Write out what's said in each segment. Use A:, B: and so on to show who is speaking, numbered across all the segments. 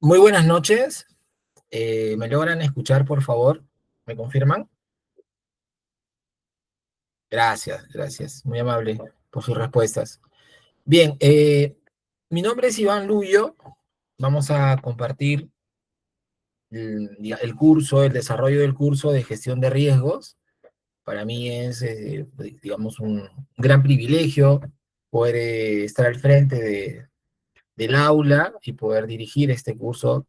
A: Muy buenas noches. ¿Me logran escuchar, por favor? ¿Me confirman? Gracias, gracias. Muy amable por sus respuestas. Bien, mi nombre es Iván Luyo. Vamos a compartir el curso, el desarrollo del curso de gestión de riesgos. Para mí es, digamos, un gran privilegio poder estar al frente del aula y poder dirigir este curso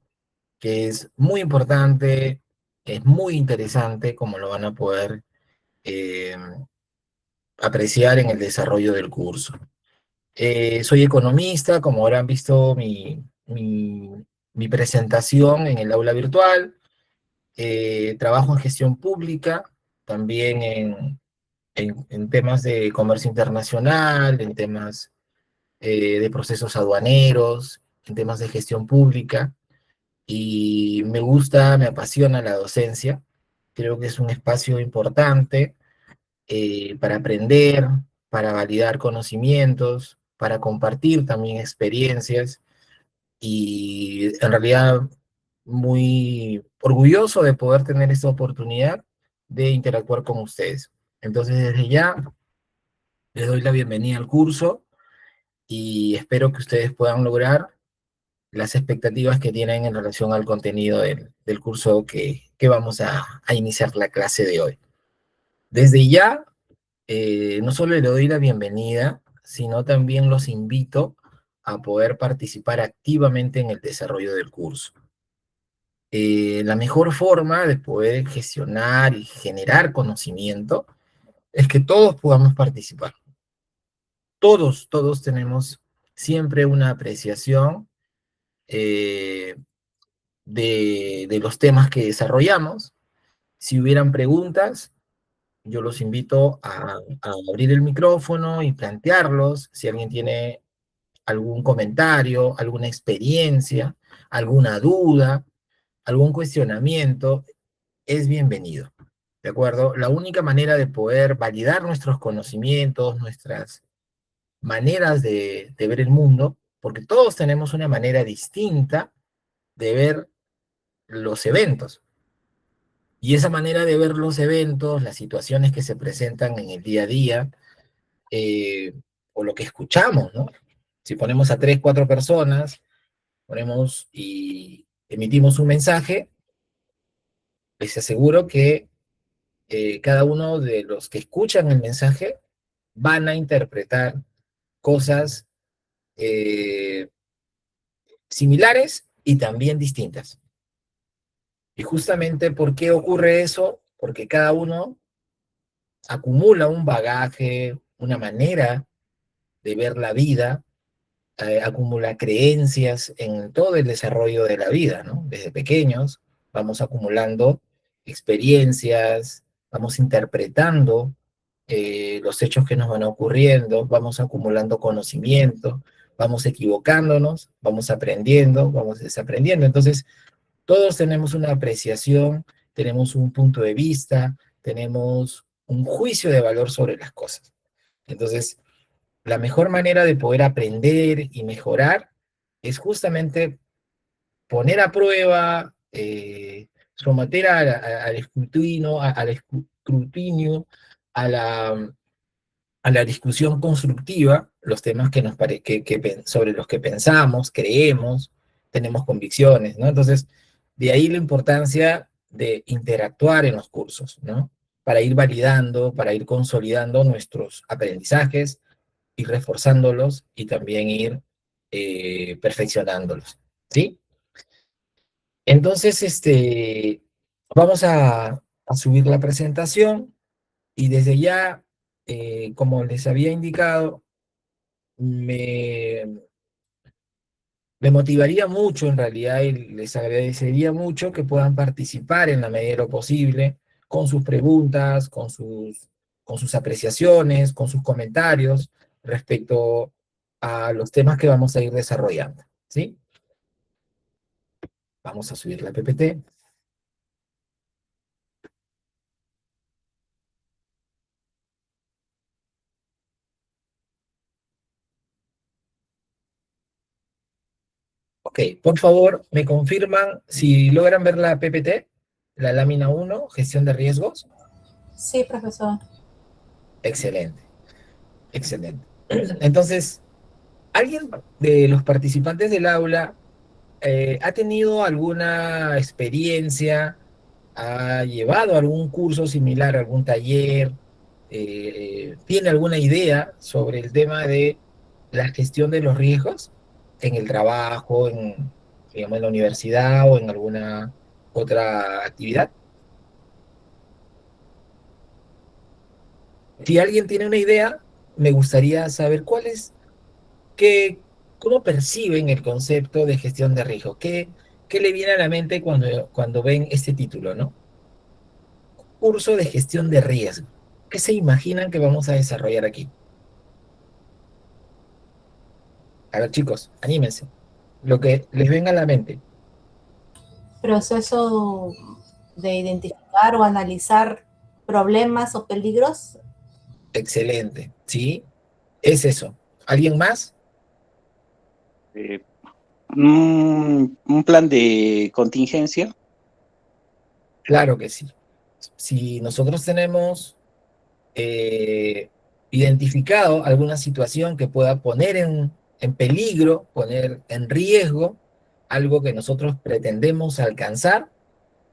A: que es muy importante, es muy interesante, como lo van a poder eh, apreciar en el desarrollo del curso. Soy economista, como habrán visto mi presentación en el aula virtual. Trabajo en gestión pública, también en temas de comercio internacional, en temas de procesos aduaneros, en temas de gestión pública. Y me gusta, me apasiona la docencia. Creo que es un espacio importante para aprender, para validar conocimientos, para compartir también experiencias y en realidad muy orgulloso de poder tener esta oportunidad de interactuar con ustedes. Entonces, desde ya les doy la bienvenida al curso y espero que ustedes puedan lograr las expectativas que tienen en relación al contenido del curso que vamos a iniciar la clase de hoy. Desde ya, no solo le doy la bienvenida, sino también los invito a poder participar activamente en el desarrollo del curso. La mejor forma de poder gestionar y generar conocimiento es que todos podamos participar. Todos tenemos siempre una apreciación eh, de los temas que desarrollamos. Si hubieran preguntas, yo los invito a abrir el micrófono y plantearlos. Si alguien tiene algún comentario, alguna experiencia, alguna duda, algún cuestionamiento, es bienvenido. ¿De acuerdo? La única manera de poder validar nuestros conocimientos, nuestras maneras de ver el mundo, porque todos tenemos una manera distinta de ver los eventos. Y esa manera de ver los eventos, las situaciones que se presentan en el día a día, eh, o lo que escuchamos, ¿no? Si ponemos a tres, cuatro personas, ponemos y emitimos un mensaje, les aseguro que cada uno de los que escuchan el mensaje van a interpretar cosas eh, similares y también distintas. Y justamente, ¿por qué ocurre eso? Porque cada uno acumula un bagaje, una manera de ver la vida, acumula creencias en todo el desarrollo de la vida, ¿no? Desde pequeños vamos acumulando experiencias, vamos interpretando los hechos que nos van ocurriendo, vamos acumulando conocimiento, vamos equivocándonos, vamos aprendiendo, vamos desaprendiendo. Entonces, todos tenemos una apreciación, tenemos un punto de vista, tenemos un juicio de valor sobre las cosas. Entonces, la mejor manera de poder aprender y mejorar es justamente poner a prueba, someter al escrutinio, a la, a la discusión constructiva, los temas que sobre los que pensamos, creemos, tenemos convicciones, ¿no? Entonces, de ahí la importancia de interactuar en los cursos, ¿no? Para ir validando, para ir consolidando nuestros aprendizajes, ir reforzándolos y también ir perfeccionándolos, ¿sí? Entonces, vamos a subir la presentación y desde ya, como les había indicado, me, me motivaría mucho en realidad y les agradecería mucho que puedan participar en la medida de lo posible con sus preguntas, con sus apreciaciones, con sus comentarios respecto a los temas que vamos a ir desarrollando, ¿sí? Vamos a subir la PPT. Ok, por favor, me confirman si logran ver la PPT, la lámina 1, gestión de riesgos.
B: Sí, profesor.
A: Excelente, excelente. Entonces, ¿alguien de los participantes del aula ha tenido alguna experiencia, ha llevado algún curso similar, algún taller, tiene alguna idea sobre el tema de la gestión de los riesgos en el trabajo, digamos, en la universidad o en alguna otra actividad? Si alguien tiene una idea, me gustaría saber qué, cómo perciben el concepto de gestión de riesgo. ¿Qué le viene a la mente cuando ven este título, ¿no? Curso de gestión de riesgo. ¿Qué se imaginan que vamos a desarrollar aquí? A ver, chicos, anímense. Lo que les venga a la mente.
B: Proceso de identificar o analizar problemas o peligros.
A: Excelente, ¿sí? Es eso. ¿Alguien más?
C: Eh, un plan de contingencia.
A: Claro que sí. Si nosotros tenemos eh, identificado alguna situación que pueda poner en peligro, poner en riesgo algo que nosotros pretendemos alcanzar,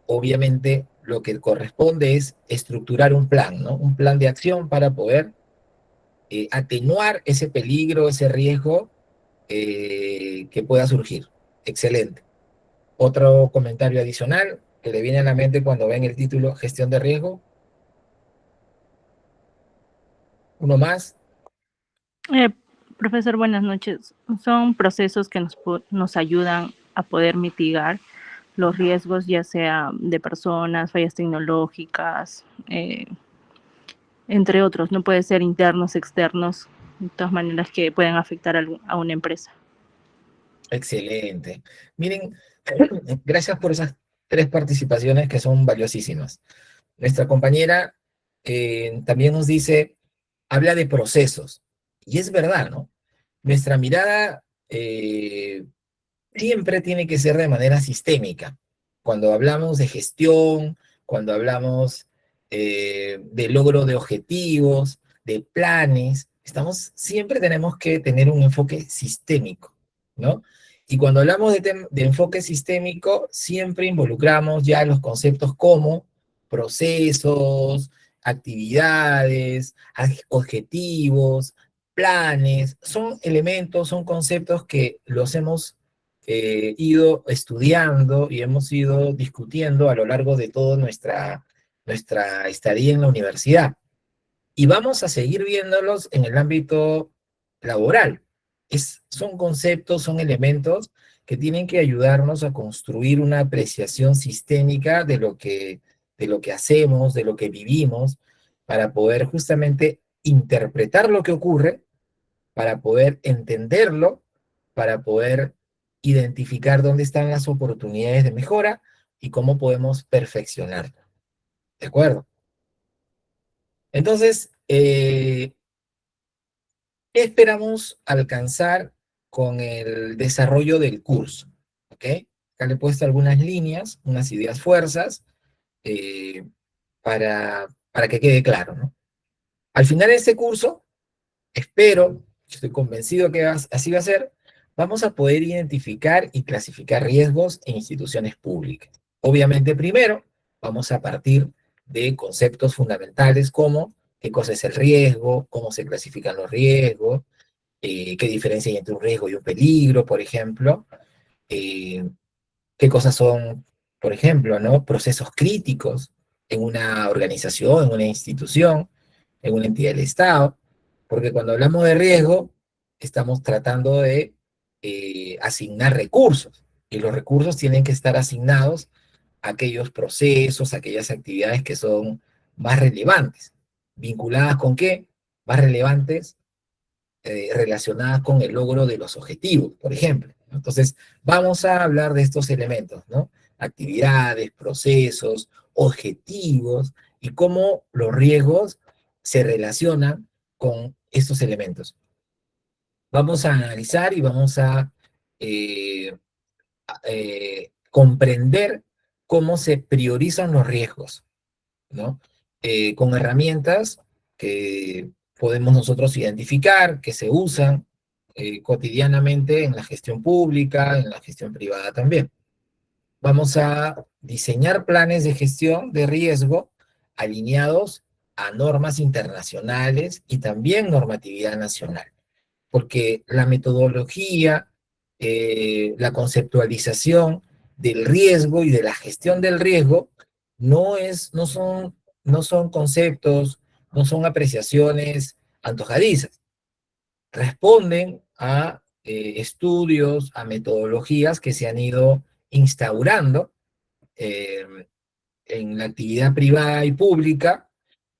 A: obviamente lo que corresponde es estructurar un plan, ¿no? Un plan de acción para poder atenuar ese peligro, ese riesgo que pueda surgir. Excelente. Otro comentario adicional que le viene a la mente cuando ven el título Gestión de riesgo. Uno más.
D: Eh, Profesor, buenas noches. Son procesos que nos ayudan a poder mitigar los riesgos, ya sea de personas, fallas tecnológicas, entre otros. No puede ser internos, externos, de todas maneras que pueden afectar a una empresa.
A: Excelente. Miren, gracias por esas tres participaciones que son valiosísimas. Nuestra compañera también nos dice, habla de procesos. Y es verdad, ¿no? Nuestra mirada siempre tiene que ser de manera sistémica. Cuando hablamos de gestión, cuando hablamos de logro de objetivos, de planes, siempre tenemos que tener un enfoque sistémico, ¿no? Y cuando hablamos de enfoque sistémico, siempre involucramos ya los conceptos como procesos, actividades, objetivos, planes, son elementos, son conceptos que los hemos ido estudiando y hemos ido discutiendo a lo largo de toda nuestra estadía en la universidad. Y vamos a seguir viéndolos en el ámbito laboral. Son conceptos, son elementos que tienen que ayudarnos a construir una apreciación sistémica de lo que hacemos, de lo que vivimos, para poder justamente interpretar lo que ocurre, para poder entenderlo, para poder identificar dónde están las oportunidades de mejora y cómo podemos perfeccionarlo. ¿De acuerdo? Entonces, ¿qué esperamos alcanzar con el desarrollo del curso? ¿Ok? Acá le he puesto algunas líneas, unas ideas fuerzas, eh, para que quede claro, ¿no? Al final de este curso, espero, estoy convencido que así va a ser, vamos a poder identificar y clasificar riesgos en instituciones públicas. Obviamente, primero, vamos a partir de conceptos fundamentales como qué cosa es el riesgo, cómo se clasifican los riesgos, qué diferencia hay entre un riesgo y un peligro, por ejemplo, eh, qué cosas son, por ejemplo, ¿no? Procesos críticos en una organización, en una institución, en una entidad del Estado, porque cuando hablamos de riesgo, estamos tratando de asignar recursos, y los recursos tienen que estar asignados a aquellos procesos, a aquellas actividades que son más relevantes. ¿Vinculadas con qué? Más relevantes relacionadas con el logro de los objetivos, por ejemplo. Entonces, vamos a hablar de estos elementos, ¿no? Actividades, procesos, objetivos y cómo los riesgos se relacionan con estos elementos. Vamos a analizar y vamos a eh, comprender cómo se priorizan los riesgos, ¿no? Con herramientas que podemos nosotros identificar, que se usan cotidianamente en la gestión pública, en la gestión privada también. Vamos a diseñar planes de gestión de riesgo alineados a normas internacionales y también normatividad nacional, porque la metodología, la conceptualización del riesgo y de la gestión del riesgo no son conceptos, no son apreciaciones antojadizas, responden a estudios, a metodologías que se han ido instaurando eh, en la actividad privada y pública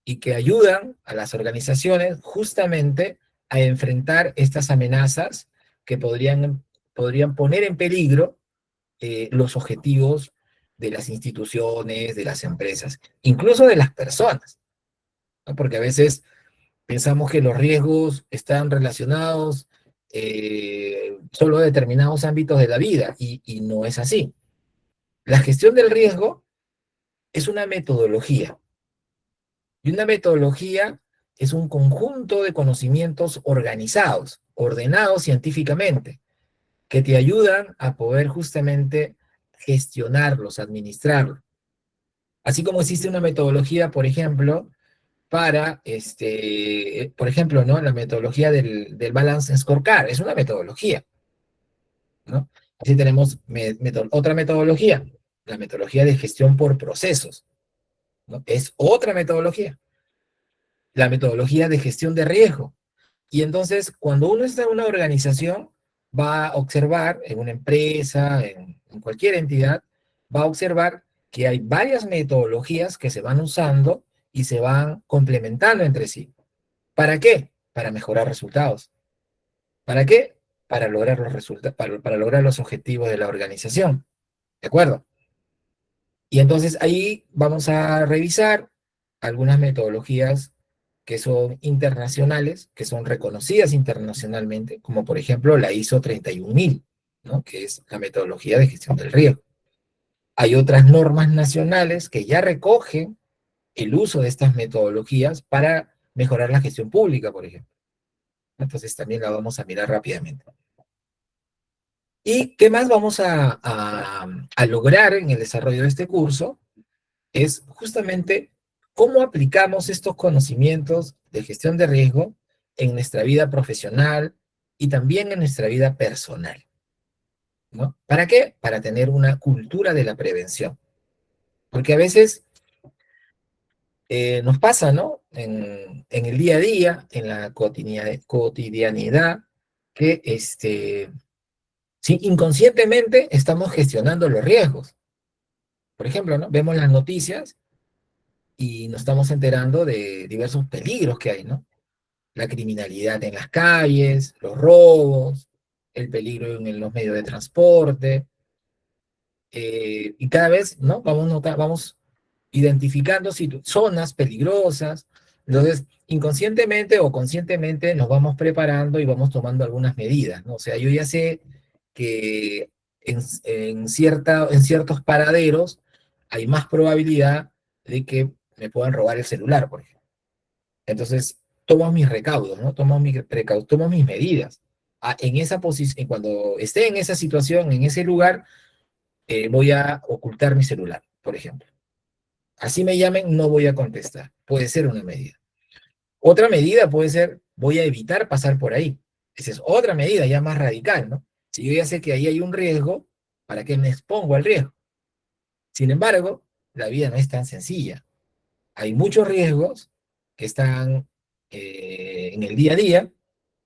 A: y que ayudan a las organizaciones justamente a enfrentar estas amenazas que podrían poner en peligro los objetivos de las instituciones, de las empresas, incluso de las personas, ¿no? Porque a veces pensamos que los riesgos están relacionados solo a determinados ámbitos de la vida y no es así. La gestión del riesgo es una metodología. Y una metodología es un conjunto de conocimientos organizados, ordenados científicamente, que te ayudan a poder justamente gestionarlos, administrarlos. Así como existe una metodología, por ejemplo, para, por ejemplo, ¿no? La metodología del Balance Scorecard, es una metodología, ¿no? Así tenemos otra metodología, la metodología de gestión por procesos, ¿no? Es otra metodología. La metodología de gestión de riesgo. Y entonces, cuando uno está en una organización, va a observar, en una empresa, en cualquier entidad, va a observar que hay varias metodologías que se van usando y se van complementando entre sí. ¿Para qué? Para mejorar resultados. ¿Para qué? Para lograr los resultados, para lograr los objetivos de la organización. ¿De acuerdo? Y entonces ahí vamos a revisar algunas metodologías que son internacionales, que son reconocidas internacionalmente, como por ejemplo la ISO 31000, ¿no? Que es la metodología de gestión del riesgo. Hay otras normas nacionales que ya recogen el uso de estas metodologías para mejorar la gestión pública, por ejemplo. Entonces también la vamos a mirar rápidamente. ¿Y qué más vamos a lograr en el desarrollo de este curso? Es justamente cómo aplicamos estos conocimientos de gestión de riesgo en nuestra vida profesional y también en nuestra vida personal, ¿no? ¿Para qué? Para tener una cultura de la prevención. Porque a veces nos pasa, ¿no? En el día a día, en la cotidianidad, que sí, inconscientemente estamos gestionando los riesgos. Por ejemplo, ¿no? Vemos las noticias y nos estamos enterando de diversos peligros que hay, ¿no? La criminalidad en las calles, los robos, el peligro en los medios de transporte, y cada vez, ¿no? Vamos identificando zonas peligrosas, entonces inconscientemente o conscientemente nos vamos preparando y vamos tomando algunas medidas, ¿no? O sea, yo ya sé que en ciertos paraderos hay más probabilidad de que me puedan robar el celular, por ejemplo. Entonces, tomo mis recaudos, ¿no? Tomo mis medidas. En esa posición, cuando esté en esa situación, en ese lugar, voy a ocultar mi celular, por ejemplo. Así me llamen, no voy a contestar. Puede ser una medida. Otra medida puede ser, voy a evitar pasar por ahí. Esa es otra medida ya más radical, ¿no? Si yo ya sé que ahí hay un riesgo, ¿para qué me expongo al riesgo? Sin embargo, la vida no es tan sencilla. Hay muchos riesgos que están en el día a día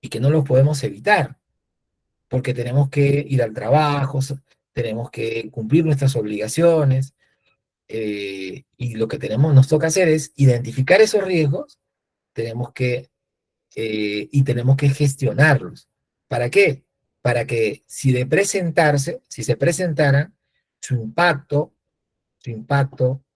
A: y que no los podemos evitar, porque tenemos que ir al trabajo, tenemos que cumplir nuestras obligaciones, y lo que nos toca hacer es identificar esos riesgos, y tenemos que gestionarlos. ¿Para qué? Para que si se presentara, su impacto,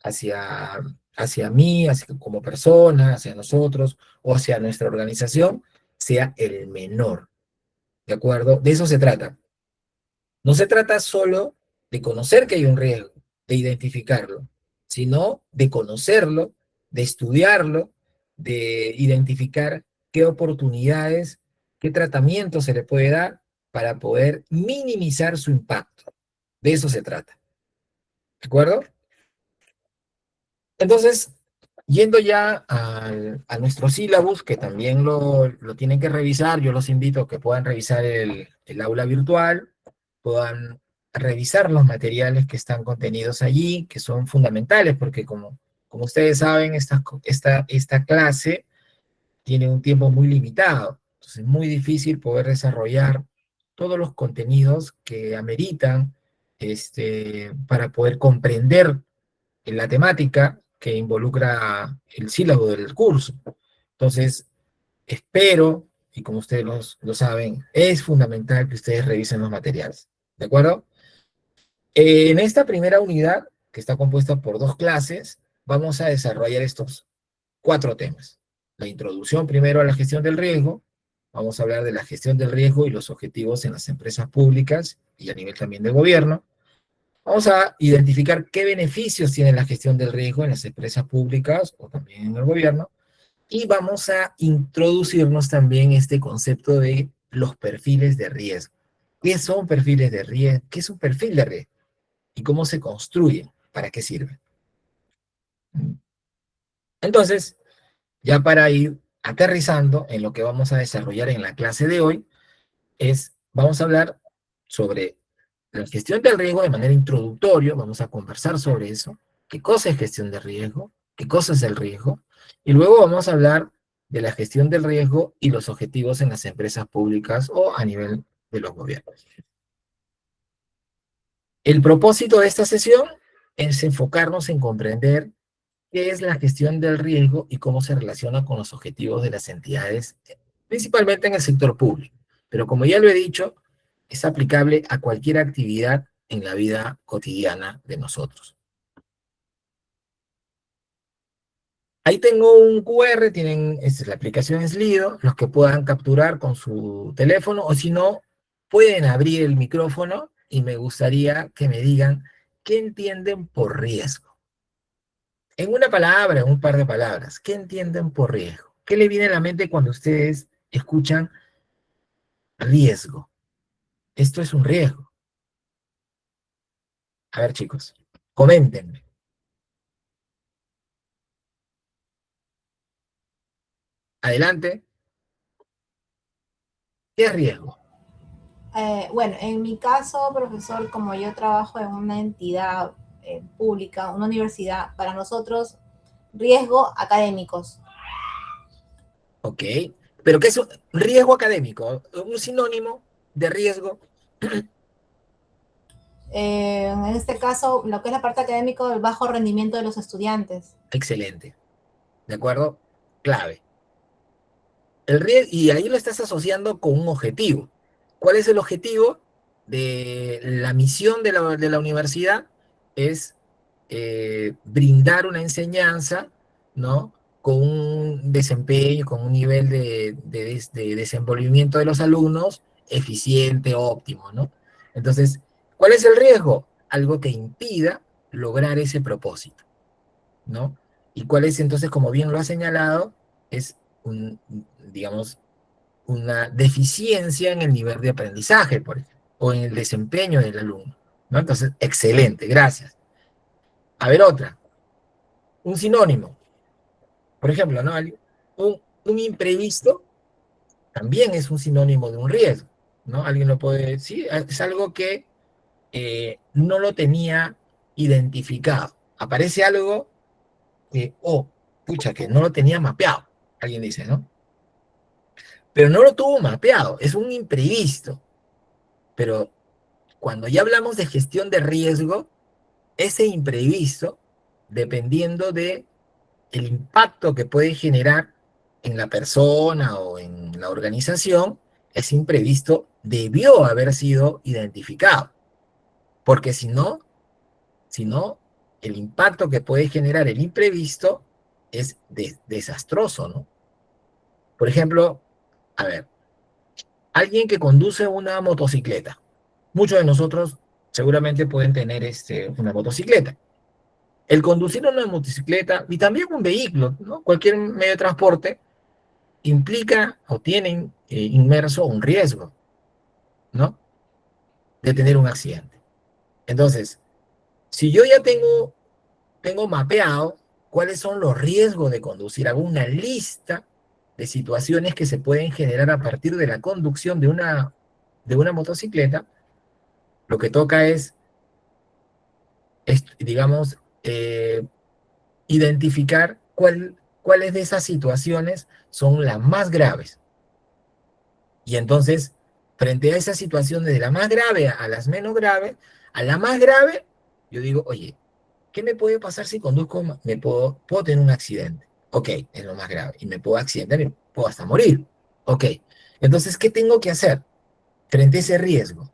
A: hacia mí, como persona, hacia nosotros o hacia nuestra organización, sea el menor. ¿De acuerdo? De eso se trata. No se trata solo de conocer que hay un riesgo, de identificarlo, sino de conocerlo, de estudiarlo, de identificar qué oportunidades, qué tratamiento se le puede dar para poder minimizar su impacto. De eso se trata. ¿De acuerdo? Entonces, yendo ya a nuestro sílabus, que también lo tienen que revisar, yo los invito a que puedan revisar el aula virtual, puedan revisar los materiales que están contenidos allí, que son fundamentales, porque como ustedes saben, esta clase tiene un tiempo muy limitado, entonces es muy difícil poder desarrollar todos los contenidos que ameritan para poder comprender en la temática que involucra el sílabo del curso. Entonces, espero, y como ustedes lo saben, es fundamental que ustedes revisen los materiales. ¿De acuerdo? En esta primera unidad, que está compuesta por 2 clases, vamos a desarrollar estos 4 temas. La introducción primero a la gestión del riesgo. Vamos a hablar de la gestión del riesgo y los objetivos en las empresas públicas y a nivel también del gobierno. Vamos a identificar qué beneficios tiene la gestión del riesgo en las empresas públicas o también en el gobierno. Y vamos a introducirnos también este concepto de los perfiles de riesgo. ¿Qué son perfiles de riesgo? ¿Qué es un perfil de riesgo? ¿Y cómo se construyen? ¿Para qué sirven? Entonces, ya para ir aterrizando en lo que vamos a desarrollar en la clase de hoy, vamos a hablar sobre la gestión del riesgo de manera introductoria, vamos a conversar sobre eso, qué cosa es gestión de riesgo, qué cosa es el riesgo, y luego vamos a hablar de la gestión del riesgo y los objetivos en las empresas públicas o a nivel de los gobiernos. El propósito de esta sesión es enfocarnos en comprender qué es la gestión del riesgo y cómo se relaciona con los objetivos de las entidades, principalmente en el sector público. Pero como ya lo he dicho, es aplicable a cualquier actividad en la vida cotidiana de nosotros. Ahí tengo un QR, la aplicación es Slido, los que puedan capturar con su teléfono, o si no, pueden abrir el micrófono y me gustaría que me digan qué entienden por riesgo. En una palabra, en un par de palabras, ¿qué entienden por riesgo? ¿Qué le viene a la mente cuando ustedes escuchan riesgo? Esto es un riesgo. A ver, chicos, coméntenme. Adelante. ¿Qué es riesgo?
B: Bueno, en mi caso, profesor, como yo trabajo en una entidad pública, una universidad, para nosotros, riesgo académicos.
A: Ok. ¿Pero qué es un riesgo académico? Un sinónimo de riesgo.
B: En este caso, lo que es la parte académica, el bajo rendimiento de los estudiantes.
A: Excelente. ¿De acuerdo? Clave. Y ahí lo estás asociando con un objetivo. ¿Cuál es el objetivo de la misión de la universidad? Es brindar una enseñanza, ¿no? Con un desempeño, con un nivel de desenvolvimiento de los alumnos eficiente, óptimo, ¿no? Entonces, ¿cuál es el riesgo? Algo que impida lograr ese propósito, ¿no? ¿Y cuál es entonces, como bien lo ha señalado, es digamos, una deficiencia en el nivel de aprendizaje, por ejemplo, o en el desempeño del alumno, ¿no? Entonces, excelente, gracias. A ver, otra, un sinónimo, por ejemplo, ¿no? Un imprevisto también es un sinónimo de un riesgo, ¿no? Alguien lo puede decir, es algo que no lo tenía identificado. Aparece algo que, pucha, que no lo tenía mapeado, alguien dice, ¿no? Pero no lo tuvo mapeado, es un imprevisto. Pero cuando ya hablamos de gestión de riesgo, ese imprevisto, dependiendo de el impacto que puede generar en la persona o en la organización, ese imprevisto debió haber sido identificado. Porque si no, el impacto que puede generar el imprevisto es desastroso, ¿no? Por ejemplo, a ver, alguien que conduce una motocicleta, muchos de nosotros seguramente pueden tener una motocicleta. El conducir una motocicleta y también un vehículo, ¿no? Cualquier medio de transporte implica o tiene inmerso un riesgo, ¿no? De tener un accidente. Entonces, si yo ya tengo mapeado cuáles son los riesgos de conducir, hago una lista de situaciones que se pueden generar a partir de la conducción de una motocicleta, lo que toca es digamos, identificar cuáles de esas situaciones son las más graves. Y entonces, frente a esa situación, desde la más grave a las menos graves, a la más grave, yo digo, oye, ¿qué me puede pasar si conduzco? Puedo tener un accidente. Ok, es lo más grave. Y me puedo accidentar y puedo hasta morir. Ok, entonces, ¿qué tengo que hacer frente a ese riesgo?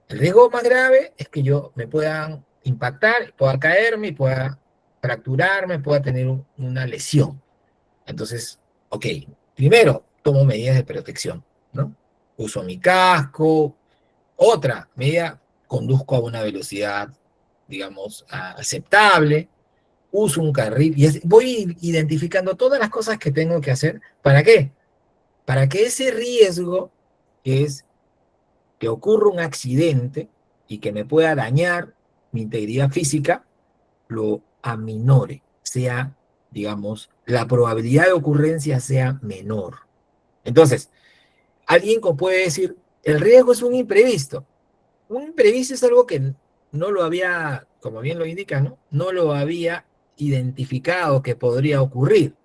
A: El riesgo más grave es que yo me puedan impactar, pueda caerme, pueda fracturarme, pueda tener una lesión. Entonces, ok, primero tomo medidas de protección, ¿no? Uso mi casco. Otra medida, conduzco a una velocidad, digamos, aceptable. Uso un carril y voy identificando todas las cosas que tengo que hacer. ¿Para qué? Para que ese riesgo, que es que ocurra un accidente y que me pueda dañar mi integridad física, lo aminore, sea, digamos, la probabilidad de ocurrencia sea menor. Entonces, alguien puede decir, el riesgo es un imprevisto. Un imprevisto es algo que no lo había, como bien lo indica, ¿no? No lo había identificado que podría ocurrir.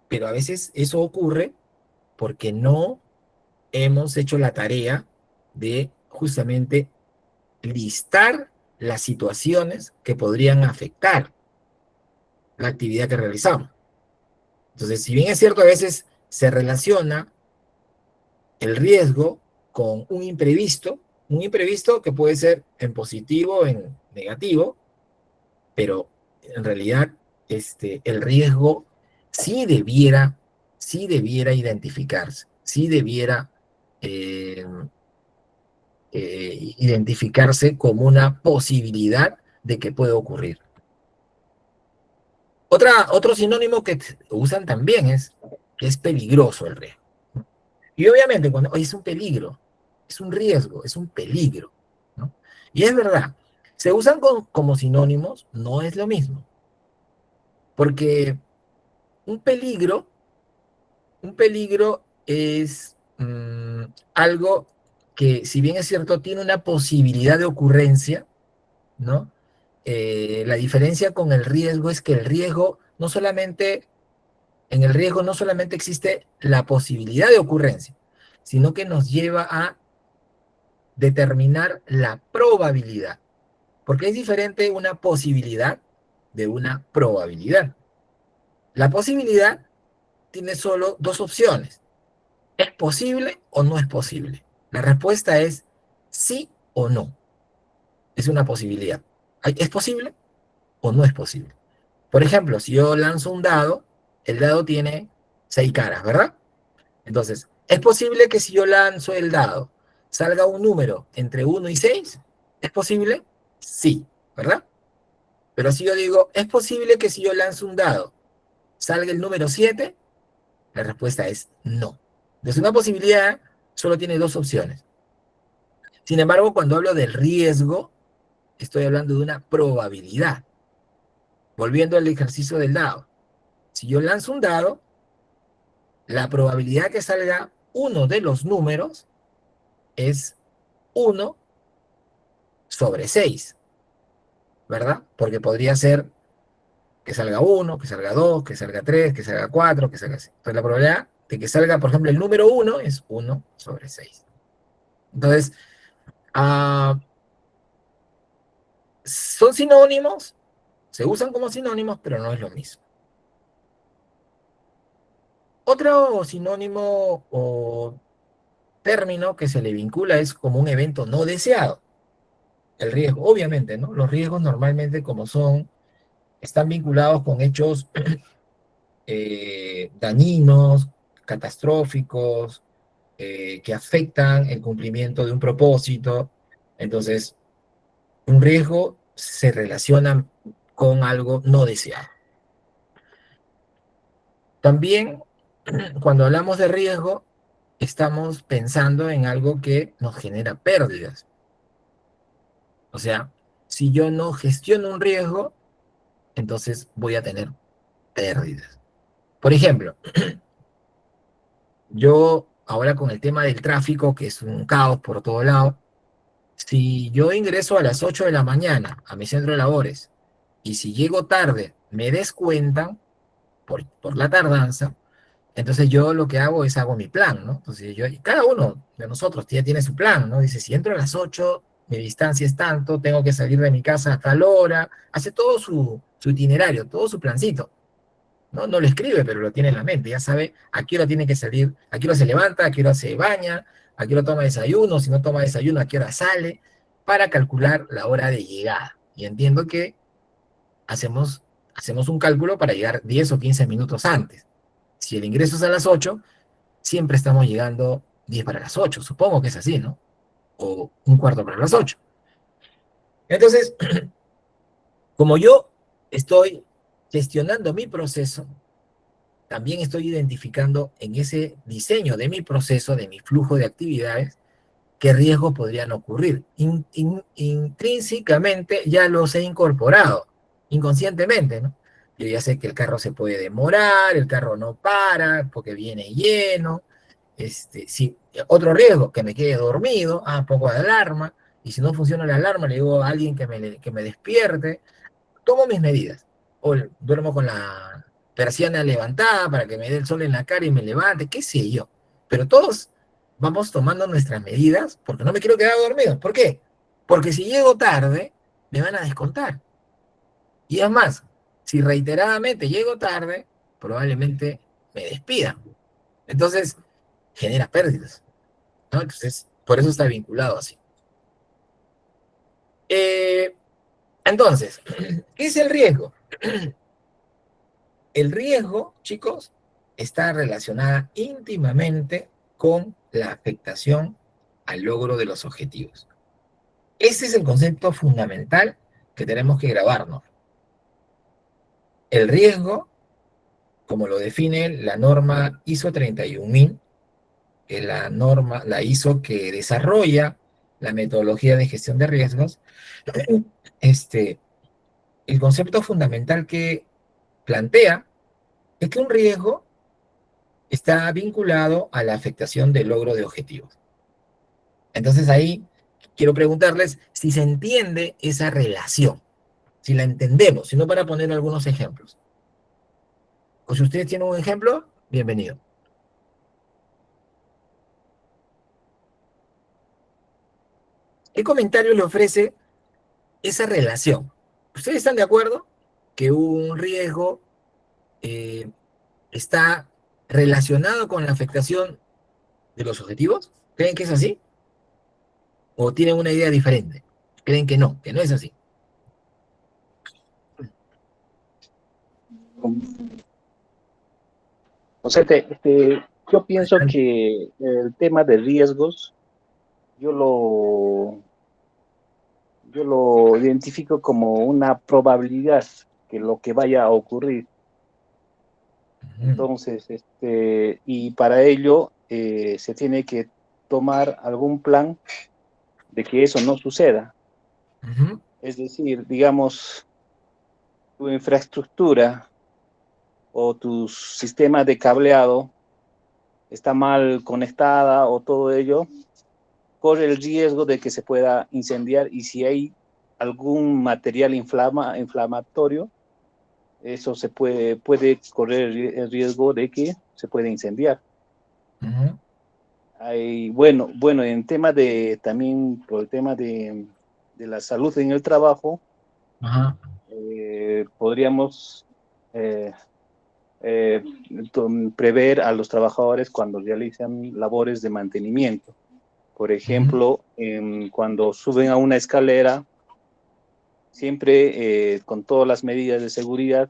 A: Pero a veces eso ocurre porque no hemos hecho la tarea de justamente listar las situaciones que podrían afectar la actividad que realizamos. Entonces, si bien es cierto, a veces se relaciona el riesgo con un imprevisto que puede ser en positivo o en negativo, pero en realidad el riesgo sí debiera identificarse, sí debiera eh, identificarse como una posibilidad de que puede ocurrir. Otro sinónimo que usan también es que es peligroso el riesgo. Y obviamente cuando oye, es un peligro, es un riesgo, es un peligro, ¿no? Y es verdad, se usan como sinónimos, no es lo mismo. Porque un peligro, un peligro es algo que, si bien es cierto, tiene una posibilidad de ocurrencia, ¿no? La diferencia con el riesgo es que en el riesgo no solamente existe la posibilidad de ocurrencia, sino que nos lleva a determinar la probabilidad. Porque es diferente una posibilidad de una probabilidad. La posibilidad tiene solo dos opciones. ¿Es posible o no es posible? La respuesta es sí o no. Es una posibilidad. ¿Es posible o no es posible? Por ejemplo, si yo lanzo un dado, el dado tiene 6 caras, ¿verdad? Entonces, ¿es posible que si yo lanzo el dado salga un número entre 1 y 6? ¿Es posible? Sí, ¿verdad? Pero si yo digo, ¿es posible que si yo lanzo un dado salga el número 7? La respuesta es no. Entonces, una posibilidad solo tiene dos opciones. Sin embargo, cuando hablo del riesgo, estoy hablando de una probabilidad. Volviendo al ejercicio del dado. Si yo lanzo un dado, la probabilidad que salga uno de los números es 1 sobre 6, ¿verdad? Porque podría ser que salga 1, que salga 2, que salga 3, que salga 4, que salga 6. Entonces la probabilidad de que salga, por ejemplo, el número 1 es 1 sobre 6. Entonces, son sinónimos, se usan como sinónimos, pero no es lo mismo. Otro sinónimo o término que se le vincula es como un evento no deseado. El riesgo, obviamente, ¿no? Los riesgos normalmente están vinculados con hechos dañinos, catastróficos, que afectan el cumplimiento de un propósito. Entonces, un riesgo se relaciona con algo no deseado. También, cuando hablamos de riesgo, estamos pensando en algo que nos genera pérdidas. O sea, si yo no gestiono un riesgo, entonces voy a tener pérdidas. Por ejemplo, yo ahora con el tema del tráfico, que es un caos por todo lado, si yo ingreso a las 8 de la mañana a mi centro de labores y si llego tarde me descuentan por la tardanza, entonces yo lo que hago es hago mi plan, ¿no? Entonces yo, y cada uno de nosotros ya tiene su plan, ¿no? Dice, si entro a las 8, mi distancia es tanto, tengo que salir de mi casa a tal hora, hace todo su itinerario, todo su plancito. ¿No? No lo escribe, pero lo tiene en la mente, ya sabe a qué hora tiene que salir, a qué hora se levanta, a qué hora se baña, a qué hora toma desayuno, si no toma desayuno, a qué hora sale, para calcular la hora de llegada. Y entiendo que hacemos un cálculo para llegar 10 o 15 minutos antes. Si el ingreso es a las 8, siempre estamos llegando 10 para las 8, supongo que es así, ¿no? O un cuarto para las 8. Entonces, como yo estoy gestionando mi proceso, también estoy identificando en ese diseño de mi proceso, de mi flujo de actividades, qué riesgos podrían ocurrir. Intrínsecamente ya los he incorporado, inconscientemente, ¿no? Yo ya sé que el carro se puede demorar, el carro no para porque viene lleno. Sí, otro riesgo, que me quede dormido, pongo de alarma, y si no funciona la alarma, le digo a alguien que me despierte. Tomo mis medidas. O duermo con la persiana levantada para que me dé el sol en la cara y me levante, qué sé yo. Pero todos vamos tomando nuestras medidas porque no me quiero quedar dormido. ¿Por qué? Porque si llego tarde, me van a descontar. Y es más, si reiteradamente llego tarde, probablemente me despidan. Entonces, genera pérdidas, ¿no? Entonces, por eso está vinculado así. Entonces, ¿qué es el riesgo? El riesgo, chicos, está relacionada íntimamente con la afectación al logro de los objetivos. Ese es el concepto fundamental que tenemos que grabarnos. El riesgo, como lo define la norma ISO 31000, que es la ISO que desarrolla la metodología de gestión de riesgos, el concepto fundamental que plantea es que un riesgo está vinculado a la afectación del logro de objetivos. Entonces ahí quiero preguntarles si se entiende esa relación, si la entendemos, si no, para poner algunos ejemplos. O si ustedes tienen un ejemplo, bienvenido. ¿Qué comentario le ofrece esa relación? ¿Ustedes están de acuerdo que un riesgo está relacionado con la afectación de los objetivos? ¿Creen que es así? ¿O tienen una idea diferente? ¿Creen que no es así?
C: O sea, yo pienso que el tema de riesgos, yo lo identifico como una probabilidad que lo que vaya a ocurrir. Entonces, y para ello se tiene que tomar algún plan de que eso no suceda. Es decir, digamos, tu infraestructura o tu sistema de cableado está mal conectada o todo ello, corre el riesgo de que se pueda incendiar, y si hay algún material inflamatorio, eso se puede correr el riesgo de que se pueda incendiar. Bueno, en tema de, también por el tema de la salud en el trabajo, podríamos prever a los trabajadores cuando realizan labores de mantenimiento. Por ejemplo, cuando suben a una escalera, siempre con todas las medidas de seguridad,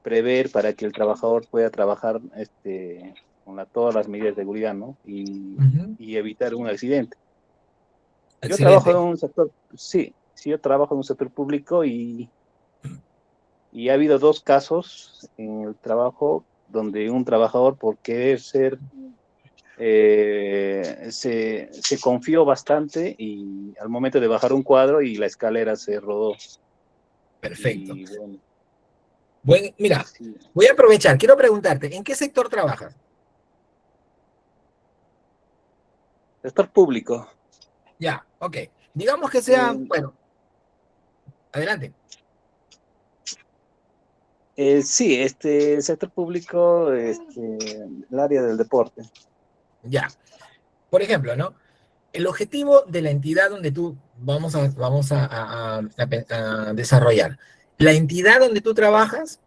C: prever para que el trabajador pueda trabajar todas las medidas de seguridad, ¿no? Y evitar un accidente.
A: Excelente.
C: Yo trabajo en un sector, sí, yo trabajo en un sector público y ha habido 2 casos en el trabajo donde un trabajador, por querer ser, se confió bastante y al momento de bajar un cuadro y la escalera se rodó.
A: Perfecto.
C: Y
A: bueno, mira,
C: sí.
A: voy a aprovechar, quiero preguntarte, ¿en qué sector trabajas?
C: Sector público.
A: Ya, ok. Digamos que sea, bueno, adelante.
C: Sí, el sector público, el área del deporte.
A: Ya. Por ejemplo, ¿no? El objetivo de la entidad donde tú vamos a desarrollar. La entidad donde tú trabajas,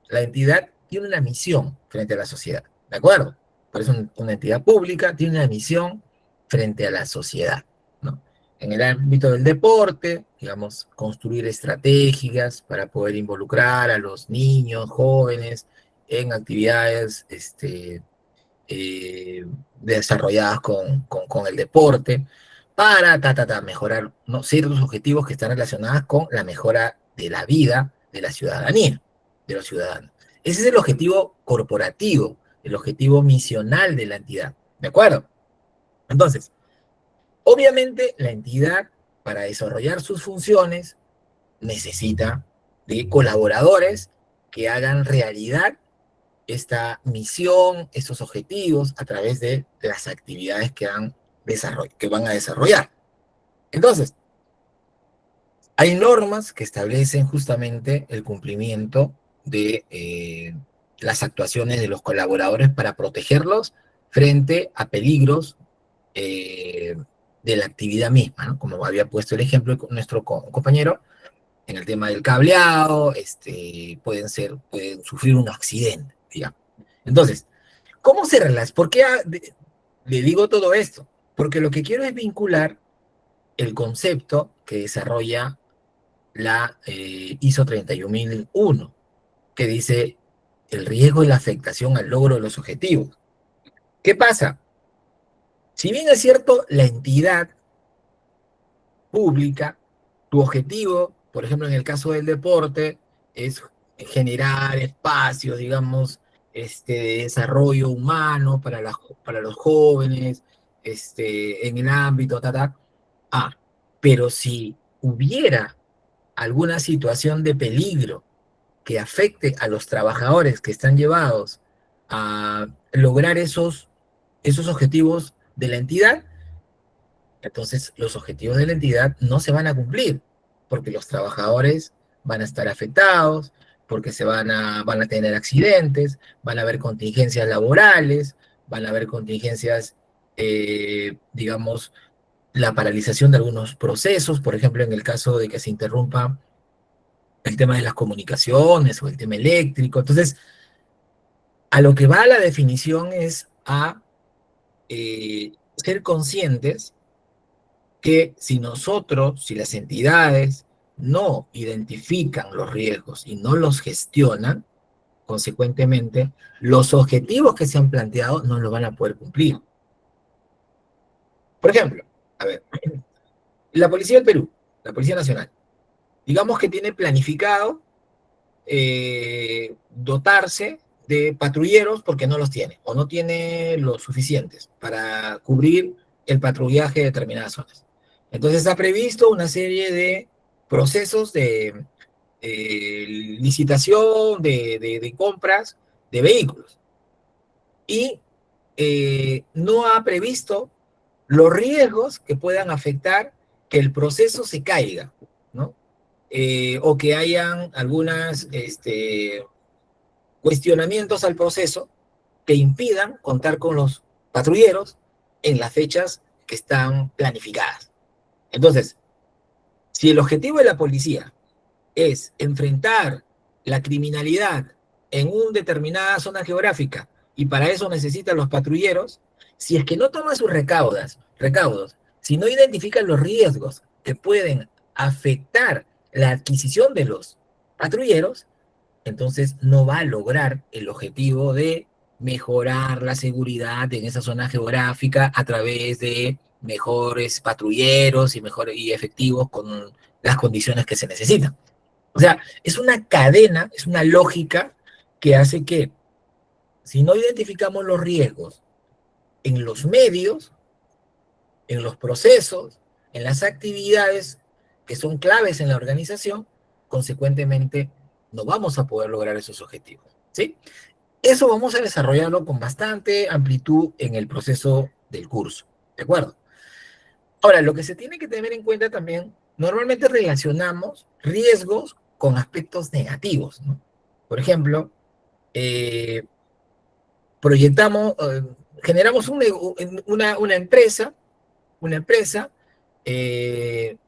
A: la entidad tiene una misión frente a la sociedad, ¿de acuerdo? Por eso una entidad pública tiene una misión frente a la sociedad, ¿no? En el ámbito del deporte, digamos, construir estrategias para poder involucrar a los niños, jóvenes, en actividades desarrolladas con el deporte, para mejorar, ¿no?, ciertos objetivos que están relacionados con la mejora de la vida de la ciudadanía, de los ciudadanos. Ese es el objetivo corporativo, el objetivo misional de la entidad, ¿de acuerdo? Entonces, obviamente la entidad, para desarrollar sus funciones, necesita de colaboradores que hagan realidad esta misión, estos objetivos, a través de las actividades que van a desarrollar. Entonces, hay normas que establecen justamente el cumplimiento de las actuaciones de los colaboradores para protegerlos frente a peligros de la actividad misma, ¿no? Como había puesto el ejemplo nuestro compañero, en el tema del cableado, pueden sufrir un accidente, digamos. Entonces, ¿cómo se relaciona? ¿Por qué le digo todo esto? Porque lo que quiero es vincular el concepto que desarrolla la ISO 31001, que dice el riesgo y la afectación al logro de los objetivos. ¿Qué pasa? Si bien es cierto, la entidad pública, tu objetivo, por ejemplo, en el caso del deporte, es generar espacios, digamos, de desarrollo humano para los jóvenes, en el ámbito, pero si hubiera alguna situación de peligro que afecte a los trabajadores que están llevados a lograr esos objetivos de la entidad, entonces los objetivos de la entidad no se van a cumplir, porque los trabajadores van a estar afectados, porque van a tener accidentes, van a haber contingencias laborales, van a haber contingencias, digamos, la paralización de algunos procesos, por ejemplo, en el caso de que se interrumpa el tema de las comunicaciones o el tema eléctrico. Entonces, a lo que va la definición es a ser conscientes que si las entidades no identifican los riesgos y no los gestionan, consecuentemente, los objetivos que se han planteado no los van a poder cumplir. Por ejemplo, a ver, la Policía del Perú, la Policía Nacional, digamos que tiene planificado dotarse de patrulleros porque no los tiene, o no tiene los suficientes para cubrir el patrullaje de determinadas zonas. Entonces ha previsto una serie de procesos de licitación, de compras de vehículos. Y no ha previsto los riesgos que puedan afectar que el proceso se caiga, ¿no? O que hayan algunas cuestionamientos al proceso que impidan contar con los patrulleros en las fechas que están planificadas. Entonces, si el objetivo de la policía es enfrentar la criminalidad en una determinada zona geográfica y para eso necesitan los patrulleros, si es que no toma sus recaudos, si no identifican los riesgos que pueden afectar la adquisición de los patrulleros, entonces no va a lograr el objetivo de mejorar la seguridad en esa zona geográfica a través de mejores patrulleros y efectivos con las condiciones que se necesitan. O sea, es una cadena, es una lógica que hace que si no identificamos los riesgos en los medios, en los procesos, en las actividades que son claves en la organización, consecuentemente no vamos a poder lograr esos objetivos, ¿sí? Eso vamos a desarrollarlo con bastante amplitud en el proceso del curso, ¿de acuerdo? Ahora, lo que se tiene que tener en cuenta también, normalmente relacionamos riesgos con aspectos negativos, ¿no? Por ejemplo, proyectamos, generamos una empresa,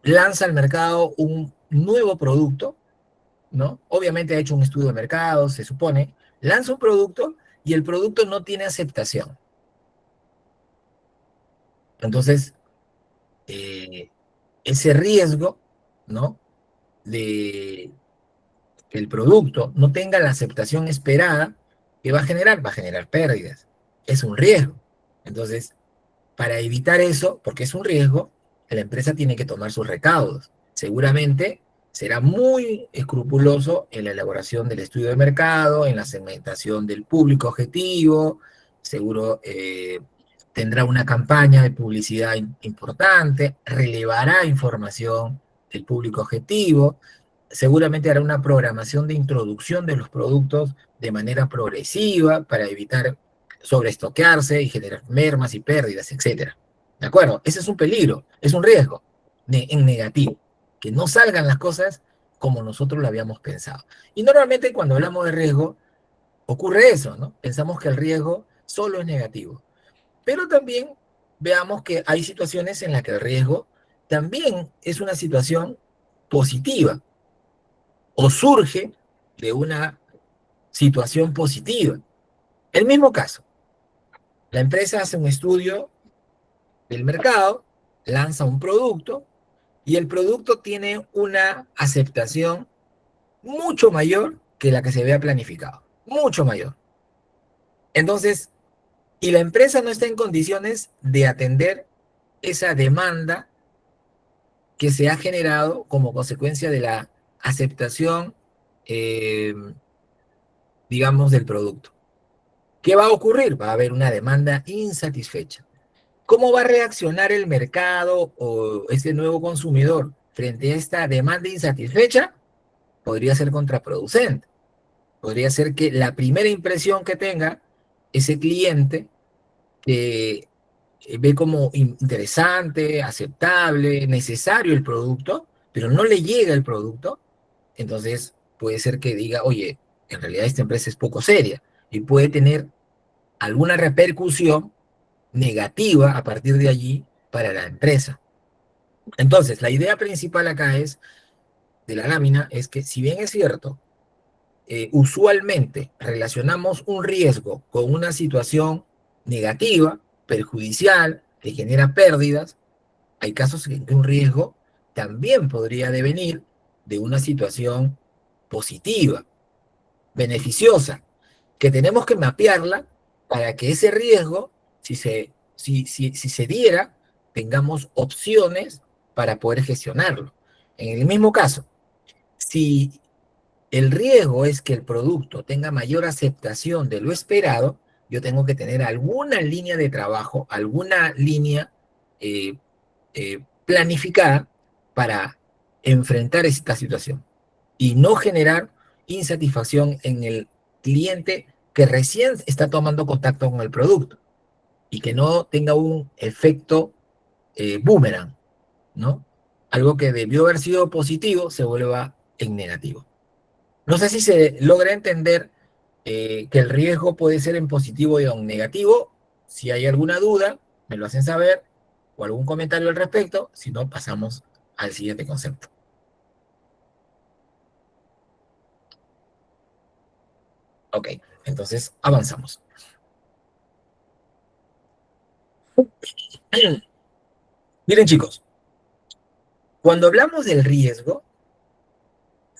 A: lanza al mercado un nuevo producto, ¿no? Obviamente ha hecho un estudio de mercado, se supone, lanza un producto y el producto no tiene aceptación. Entonces, ese riesgo, ¿no? De que el producto no tenga la aceptación esperada, ¿qué va a generar? Va a generar pérdidas. Es un riesgo. Entonces, para evitar eso, porque es un riesgo, la empresa tiene que tomar sus recaudos. Seguramente será muy escrupuloso en la elaboración del estudio de mercado, en la segmentación del público objetivo, seguro tendrá una campaña de publicidad importante, relevará información del público objetivo, seguramente hará una programación de introducción de los productos de manera progresiva para evitar sobreestoquearse y generar mermas y pérdidas, etcétera. ¿De acuerdo? Ese es un peligro, es un riesgo en negativo, que no salgan las cosas como nosotros lo habíamos pensado. Y normalmente cuando hablamos de riesgo, ocurre eso, ¿no? Pensamos que el riesgo solo es negativo. Pero también veamos que hay situaciones en las que el riesgo también es una situación positiva o surge de una situación positiva. El mismo caso, la empresa hace un estudio del mercado, lanza un producto y el producto tiene una aceptación mucho mayor que la que se había planificado, mucho mayor. Entonces, y la empresa no está en condiciones de atender esa demanda que se ha generado como consecuencia de la aceptación, eh, digamos, del producto. ¿Qué va a ocurrir? Va a haber una demanda insatisfecha. ¿Cómo va a reaccionar el mercado o este nuevo consumidor frente a esta demanda insatisfecha? Podría ser contraproducente. Podría ser que la primera impresión que tenga ese cliente que ve como interesante, aceptable, necesario el producto, pero no le llega el producto, entonces puede ser que diga, oye, en realidad esta empresa es poco seria y puede tener alguna repercusión negativa a partir de allí para la empresa. Entonces, la idea principal acá de la lámina es que si bien es cierto, usualmente relacionamos un riesgo con una situación negativa, perjudicial, que genera pérdidas, hay casos en que un riesgo también podría devenir de una situación positiva, beneficiosa, que tenemos que mapearla para que ese riesgo, si se diera, tengamos opciones para poder gestionarlo. En el mismo caso, si el riesgo es que el producto tenga mayor aceptación de lo esperado, yo tengo que tener alguna línea de trabajo, alguna línea planificada para enfrentar esta situación y no generar insatisfacción en el cliente que recién está tomando contacto con el producto y que no tenga un efecto boomerang, ¿no? Algo que debió haber sido positivo se vuelva en negativo. No sé si se logra entender que el riesgo puede ser en positivo y en negativo. Si hay alguna duda, me lo hacen saber o algún comentario al respecto. Si no, pasamos al siguiente concepto. Ok, entonces avanzamos. Miren, chicos, cuando hablamos del riesgo,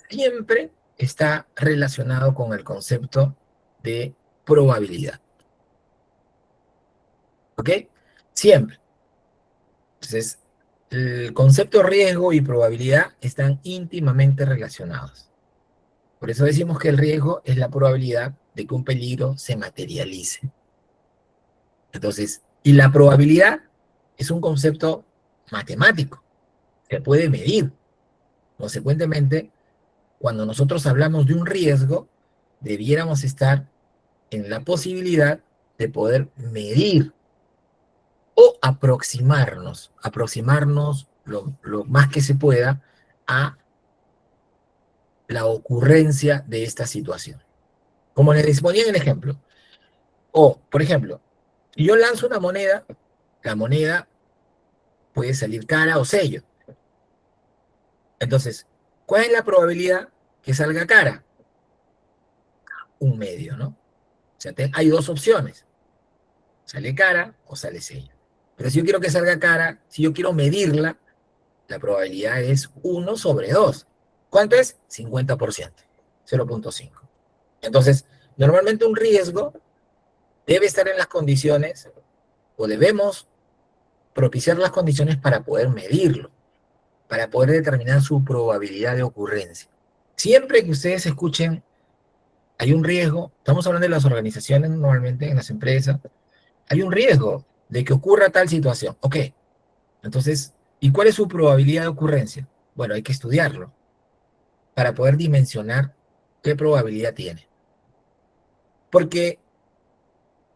A: siempre está relacionado con el concepto de probabilidad. ¿Ok? Siempre. Entonces, el concepto riesgo y probabilidad están íntimamente relacionados. Por eso decimos que el riesgo es la probabilidad de que un peligro se materialice. Entonces, y la probabilidad es un concepto matemático, se puede medir. Consecuentemente, cuando nosotros hablamos de un riesgo, debiéramos estar en la posibilidad de poder medir o aproximarnos lo más que se pueda a la ocurrencia de esta situación. Como les ponía en el ejemplo, o, por ejemplo, si yo lanzo una moneda, la moneda puede salir cara o sello. Entonces, ¿cuál es la probabilidad que salga cara? Un medio, ¿no? O sea, hay dos opciones. Sale cara o sale sello. Pero si yo quiero que salga cara, si yo quiero medirla, la probabilidad es 1 sobre 2. ¿Cuánto es? 50%, 0.5. Entonces, normalmente un riesgo debe estar en las condiciones, o debemos propiciar las condiciones para poder medirlo, para poder determinar su probabilidad de ocurrencia. Siempre que ustedes escuchen, hay un riesgo, estamos hablando de las organizaciones normalmente, en las empresas, hay un riesgo de que ocurra tal situación. Ok, entonces, ¿y cuál es su probabilidad de ocurrencia? Bueno, hay que estudiarlo para poder dimensionar qué probabilidad tiene. Porque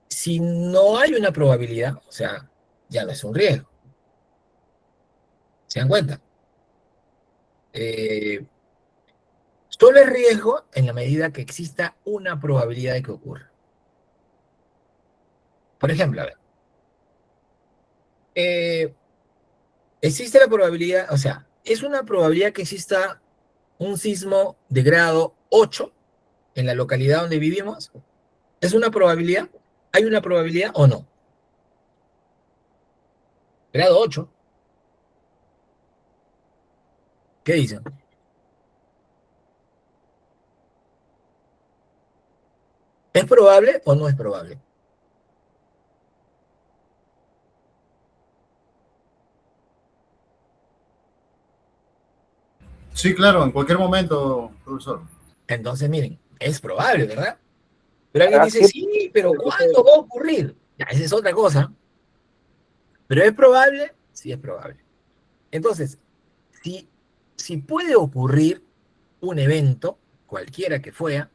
A: si no hay una probabilidad, o sea, ya no es un riesgo. ¿Se dan cuenta? Solo es riesgo en la medida que exista una probabilidad de que ocurra. Por ejemplo, a ver, existe la probabilidad, o sea, es una probabilidad que exista un sismo de grado 8 en la localidad donde vivimos. ¿Es una probabilidad? ¿Hay una probabilidad o no? Grado 8. ¿Qué dicen? ¿Es probable o no es probable?
E: Sí, claro, en cualquier momento, profesor.
A: Entonces, miren, es probable, ¿verdad? Pero alguien dice,
C: Así
A: sí, pero ¿cuándo va a ocurrir? Ya, esa es otra cosa. ¿Pero es probable? Sí, es probable. Entonces, si puede ocurrir un evento, cualquiera que fuera,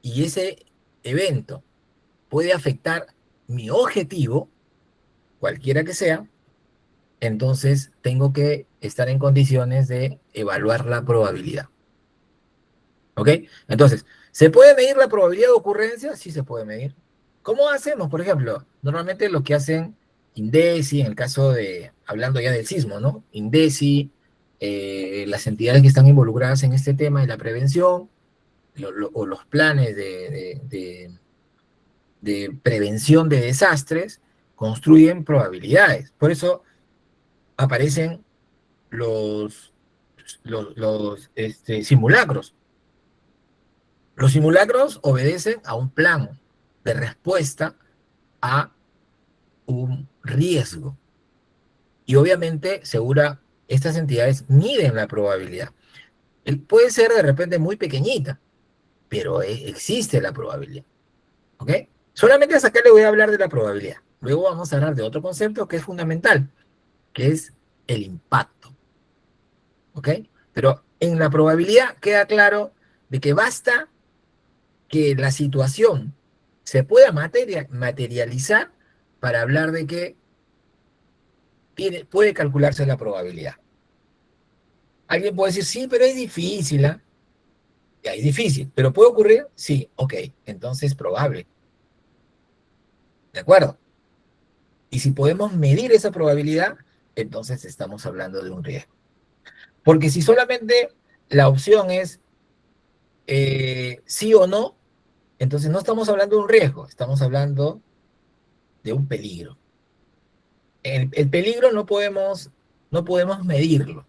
A: y ese evento puede afectar mi objetivo, cualquiera que sea, entonces tengo que estar en condiciones de evaluar la probabilidad. ¿Ok? Entonces, ¿se puede medir la probabilidad de ocurrencia? Sí se puede medir. ¿Cómo hacemos? Por ejemplo, normalmente lo que hacen INDECI, en el caso de, hablando ya del sismo, ¿no? INDECI, las entidades que están involucradas en este tema de la prevención, o los planes de prevención de desastres, construyen probabilidades. Por eso aparecen los simulacros. Los simulacros obedecen a un plan de respuesta a un riesgo. Y obviamente, estas entidades miden la probabilidad. Puede ser de repente muy pequeñita, pero existe la probabilidad. ¿Ok? Solamente hasta acá le voy a hablar de la probabilidad. Luego vamos a hablar de otro concepto que es fundamental, que es el impacto. ¿Ok? Pero en la probabilidad queda claro de que basta que la situación se pueda materializar para hablar de que puede calcularse la probabilidad. Alguien puede decir, sí, pero es difícil, ¿eh? Ya, es difícil, pero ¿puede ocurrir? Sí, ok, entonces probable. ¿De acuerdo? Y si podemos medir esa probabilidad, entonces estamos hablando de un riesgo. Porque si solamente la opción es sí o no, entonces no estamos hablando de un riesgo, estamos hablando de un peligro. El peligro no podemos medirlo.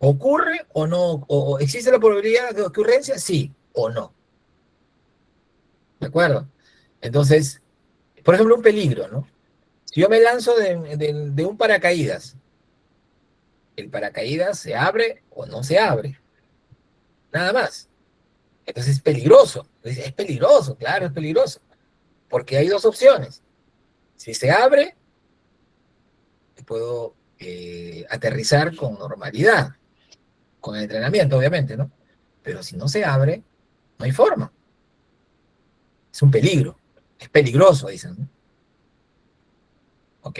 A: ¿Ocurre o no? ¿O existe la probabilidad de ocurrencia? Sí o no. ¿De acuerdo? Entonces, por ejemplo, un peligro, ¿no? Si yo me lanzo de un paracaídas, el paracaídas se abre o no se abre. Nada más. Entonces es peligroso. Es peligroso, claro, es peligroso. Porque hay dos opciones. Si se abre, puedo aterrizar con normalidad, con el entrenamiento, obviamente, ¿no? Pero si no se abre, no hay forma. Es un peligro. Es peligroso, dicen, ¿no? ¿Ok?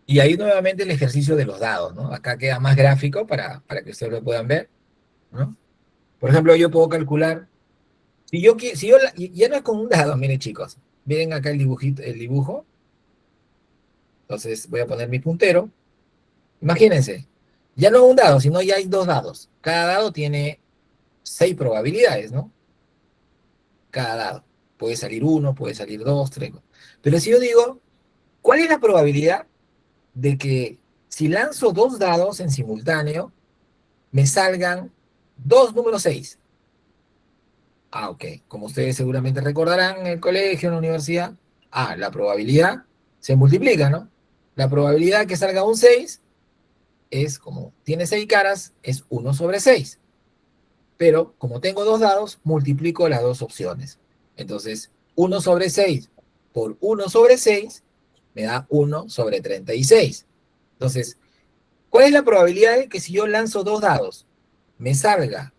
A: Y ahí nuevamente el ejercicio de los dados, ¿no? Acá queda más gráfico para que ustedes lo puedan ver, ¿no? Por ejemplo, yo puedo calcular, ya no es con un dado, miren chicos, miren acá el dibujo, entonces voy a poner mi puntero, imagínense, ya no es un dado, sino ya hay dos dados, cada dado tiene 6 probabilidades, ¿no? Cada dado, puede salir 1, puede salir 2, 3, pero si yo digo, ¿cuál es la probabilidad de que si lanzo 2 dados en simultáneo, me salgan 2 números 6? Ah, ok. Como ustedes seguramente recordarán en el colegio, en la universidad, la probabilidad se multiplica, ¿no? La probabilidad que salga un 6 es, como tiene 6 caras, es 1/6. Pero como tengo 2 dados, multiplico las 2 opciones. Entonces, 1/6 por 1/6 me da 1/36. Entonces, ¿cuál es la probabilidad de que si yo lanzo 2 dados, me salga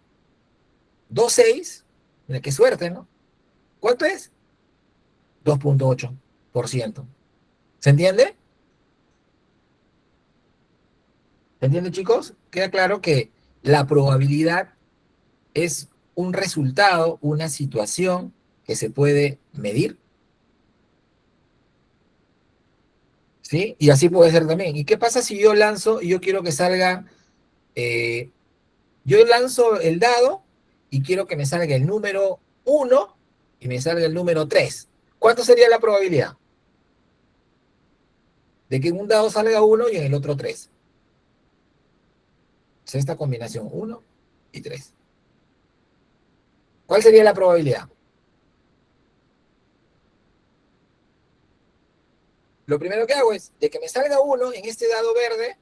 A: 2 6? Mira, qué suerte, ¿no? ¿Cuánto es? 2,8%. ¿Se entiende? ¿Se entiende, chicos? Queda claro que la probabilidad es un resultado, una situación que se puede medir. ¿Sí? Y así puede ser también. ¿Y qué pasa si yo lanzo y yo quiero que salga, yo lanzo el dado y quiero que me salga el número 1 y me salga el número 3? ¿Cuánto sería la probabilidad de que en un dado salga 1 y en el otro 3? Es esta combinación, 1 y 3. ¿Cuál sería la probabilidad? Lo primero que hago es, de que me salga 1 en este dado verde,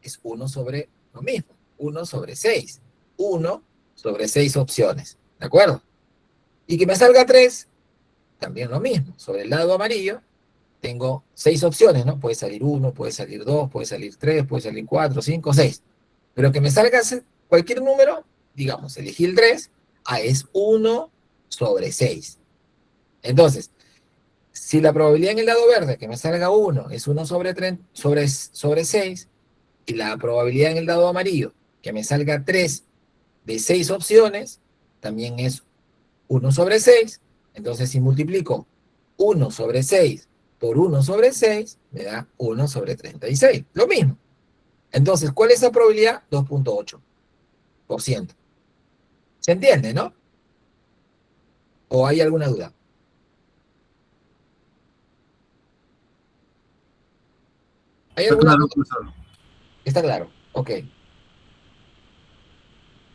A: es 1 sobre lo mismo, 1/6. 1/6 opciones, ¿de acuerdo? Y que me salga 3, también lo mismo. Sobre el dado amarillo, tengo 6 opciones, ¿no? Puede salir 1, puede salir 2, puede salir 3, puede salir 4, 5, 6. Pero que me salga cualquier número, digamos, elegí el 3, es 1/6. Entonces, si la probabilidad en el lado verde que me salga 1 es 1/6, y la probabilidad en el dado amarillo que me salga 3 de 6 opciones, también es 1/6, entonces si multiplico 1/6 por 1/6, me da 1/36. Lo mismo. Entonces, ¿cuál es la probabilidad? 2,8%. ¿Se entiende, no? ¿O hay alguna duda? ¿Hay
E: Está
A: alguna
E: claro,
A: duda?
E: profesor.
A: Está claro. Ok.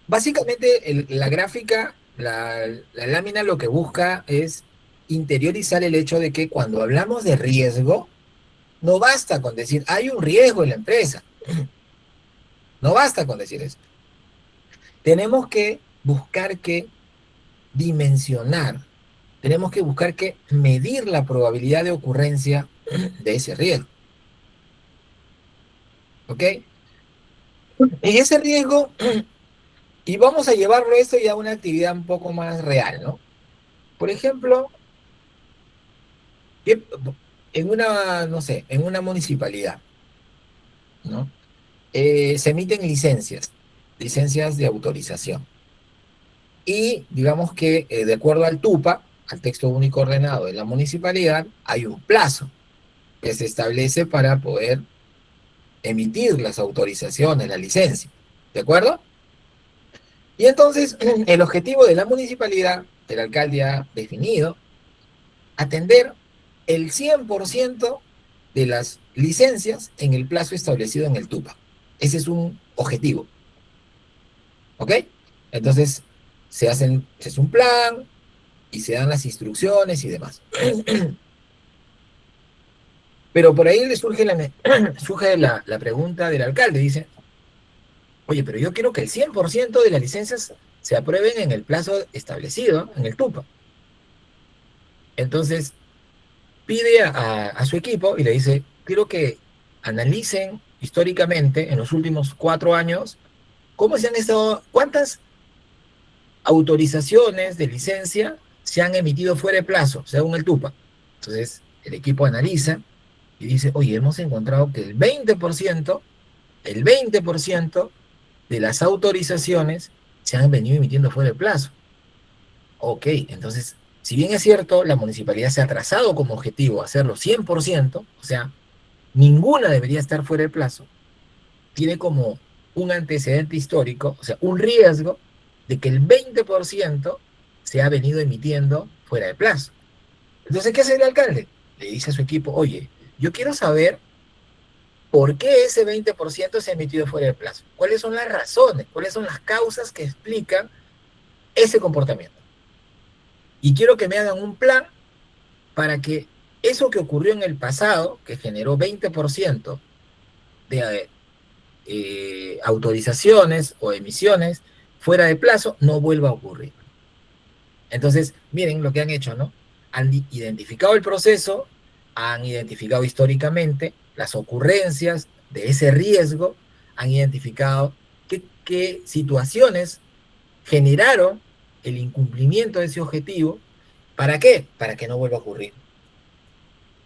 A: Básicamente, la gráfica, la lámina lo que busca es interiorizar el hecho de que cuando hablamos de riesgo, no basta con decir, hay un riesgo en la empresa. No basta con decir eso. Tenemos que buscar que dimensionar, tenemos que buscar que medir la probabilidad de ocurrencia de ese riesgo. ¿Ok? Y ese riesgo, y vamos a llevarlo esto ya a una actividad un poco más real, ¿no? Por ejemplo, en una, no sé, en una municipalidad, ¿no? Se emiten licencias de autorización. Y digamos que de acuerdo al TUPA, al texto único ordenado de la municipalidad, hay un plazo que se establece para poder emitir las autorizaciones, la licencia. ¿De acuerdo? Y entonces, el objetivo de la municipalidad, el alcalde ha definido, atender el 100% de las licencias en el plazo establecido en el TUPA. Ese es un objetivo. ¿Ok? Entonces, se hace un plan y se dan las instrucciones y demás. Pero por ahí le surge surge la pregunta del alcalde, dice, oye, pero yo quiero que el 100% de las licencias se aprueben en el plazo establecido, en el TUPA. Entonces, pide a su equipo y le dice, quiero que analicen históricamente en los últimos 4 años cómo se han estado, cuántas autorizaciones de licencia se han emitido fuera de plazo, según el TUPA. Entonces, el equipo analiza y dice, oye, hemos encontrado que el 20% de las autorizaciones se han venido emitiendo fuera de plazo. Ok, entonces, si bien es cierto, la municipalidad se ha trazado como objetivo hacerlo 100%, o sea, ninguna debería estar fuera de plazo, tiene como un antecedente histórico, o sea, un riesgo de que el 20% se ha venido emitiendo fuera de plazo. Entonces, ¿qué hace el alcalde? Le dice a su equipo, oye, yo quiero saber por qué ese 20% se ha emitido fuera de plazo. ¿Cuáles son las razones? ¿Cuáles son las causas que explican ese comportamiento? Y quiero que me hagan un plan para que eso que ocurrió en el pasado, que generó 20% de autorizaciones o emisiones fuera de plazo, no vuelva a ocurrir. Entonces, miren lo que han hecho, ¿no? Han identificado el proceso, han identificado históricamente las ocurrencias de ese riesgo, han identificado qué situaciones generaron el incumplimiento de ese objetivo. ¿Para qué? Para que no vuelva a ocurrir.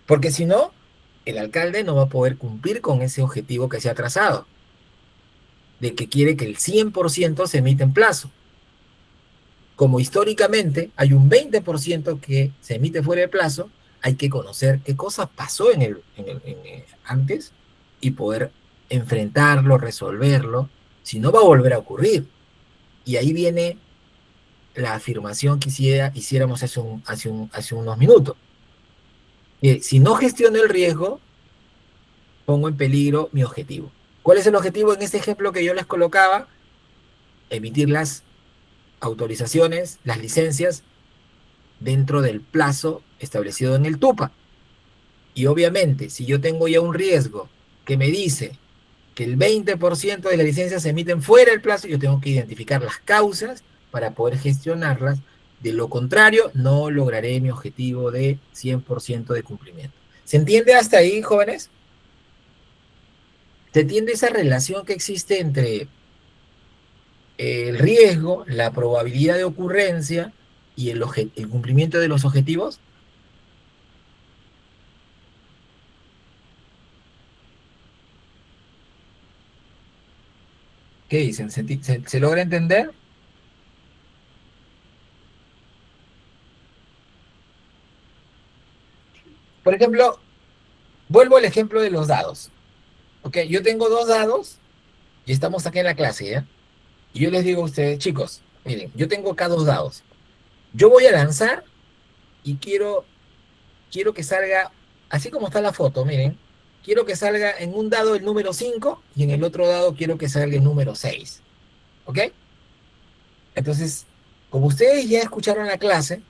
A: Porque si no, el alcalde no va a poder cumplir con ese objetivo que se ha trazado, de que quiere que el 100% se emita en plazo. Como históricamente hay un 20% que se emite fuera de plazo, hay que conocer qué cosa pasó antes y poder enfrentarlo, resolverlo, si no va a volver a ocurrir. Y ahí viene la afirmación que hiciéramos hace unos minutos. Que si no gestiono el riesgo, pongo en peligro mi objetivo. ¿Cuál es el objetivo en este ejemplo que yo les colocaba? Emitir las autorizaciones, las licencias, dentro del plazo establecido en el TUPA. Y obviamente, si yo tengo ya un riesgo que me dice que el 20% de las licencias se emiten fuera del plazo, yo tengo que identificar las causas para poder gestionarlas. De lo contrario, no lograré mi objetivo de 100% de cumplimiento. ¿Se entiende hasta ahí, jóvenes? ¿Se entiende esa relación que existe entre el riesgo, la probabilidad de ocurrencia y el cumplimiento de los objetivos? ¿Qué dicen? ¿Se logra entender? Por ejemplo, vuelvo al ejemplo de los dados. Ok, yo tengo 2 dados y estamos aquí en la clase, ¿ya? Y yo les digo a ustedes, chicos, miren, yo tengo acá 2 dados. Yo voy a lanzar y quiero que salga, así como está la foto, miren, quiero que salga en un dado el número 5 y en el otro dado quiero que salga el número 6. ¿Ok? Entonces, como ustedes ya escucharon la clase,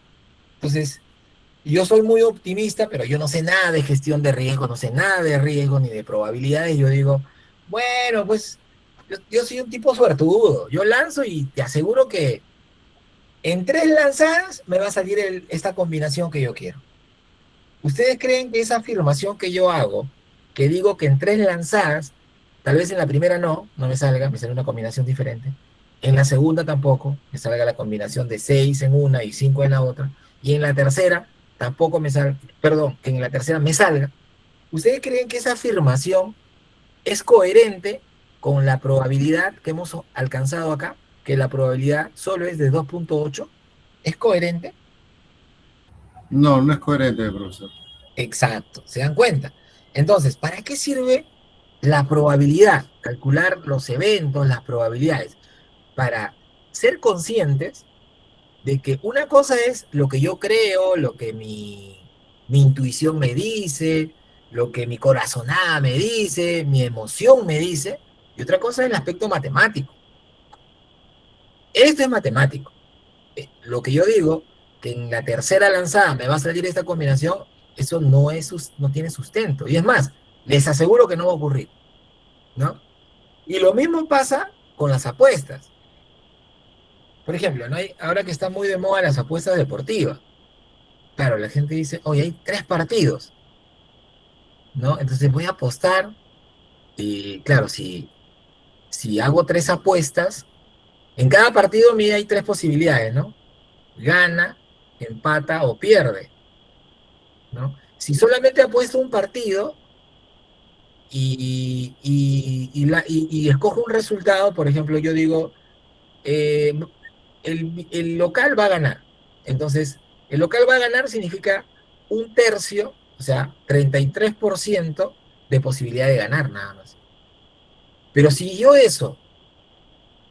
A: entonces, yo soy muy optimista, pero yo no sé nada de gestión de riesgo, no sé nada de riesgo ni de probabilidades. Yo digo, bueno, pues yo soy un tipo suertudo. Yo lanzo y te aseguro que en 3 lanzadas me va a salir esta combinación que yo quiero. ¿Ustedes creen que esa afirmación que yo hago, que digo que en 3 lanzadas, tal vez en la primera no me salga, me sale una combinación diferente, en la segunda tampoco, me salga la combinación de 6 en una y 5 en la otra, y en la tercera tampoco me salga, perdón, que en la tercera me salga? ¿Ustedes creen que esa afirmación es coherente con la probabilidad que hemos alcanzado acá? Que la probabilidad solo es de 2.8. ¿Es coherente?
E: No, no es coherente, profesor.
A: Exacto, ¿se dan cuenta? Entonces, ¿para qué sirve la probabilidad? Calcular los eventos, las probabilidades, para ser conscientes de que una cosa es lo que yo creo, lo que mi intuición me dice, lo que mi corazonada me dice, mi emoción me dice, y otra cosa es el aspecto matemático. Esto es matemático. Lo que yo digo, que en la tercera lanzada me va a salir esta combinación, eso no tiene sustento. Y es más, les aseguro que no va a ocurrir, ¿no? Y lo mismo pasa con las apuestas. Por ejemplo, ¿no? Ahora que están muy de moda las apuestas deportivas. Claro, la gente dice, oye, hay 3 partidos, ¿no? Entonces voy a apostar y claro, si hago 3 apuestas, en cada partido mira hay 3 posibilidades, ¿no? Gana, empata o pierde, ¿no? Si solamente apuesto un partido y escojo un resultado, por ejemplo, yo digo, eh, el local va a ganar. Entonces, el local va a ganar significa 1/3, o sea, 33% de posibilidad de ganar nada más. Pero si yo eso,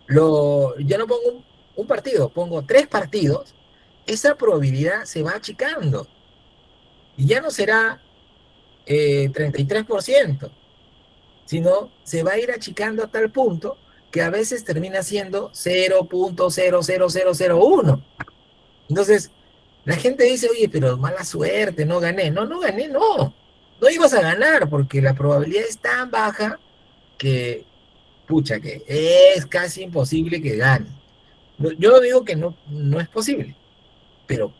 A: ya no pongo un partido, pongo 3 partidos, esa probabilidad se va achicando. Y ya no será 33%, sino se va a ir achicando a tal punto que a veces termina siendo 0.00001. Entonces, la gente dice, oye, pero mala suerte, no gané. No, no gané, no. No ibas a ganar porque la probabilidad es tan baja que, pucha, que es casi imposible que gane. Yo no digo que no es posible, pero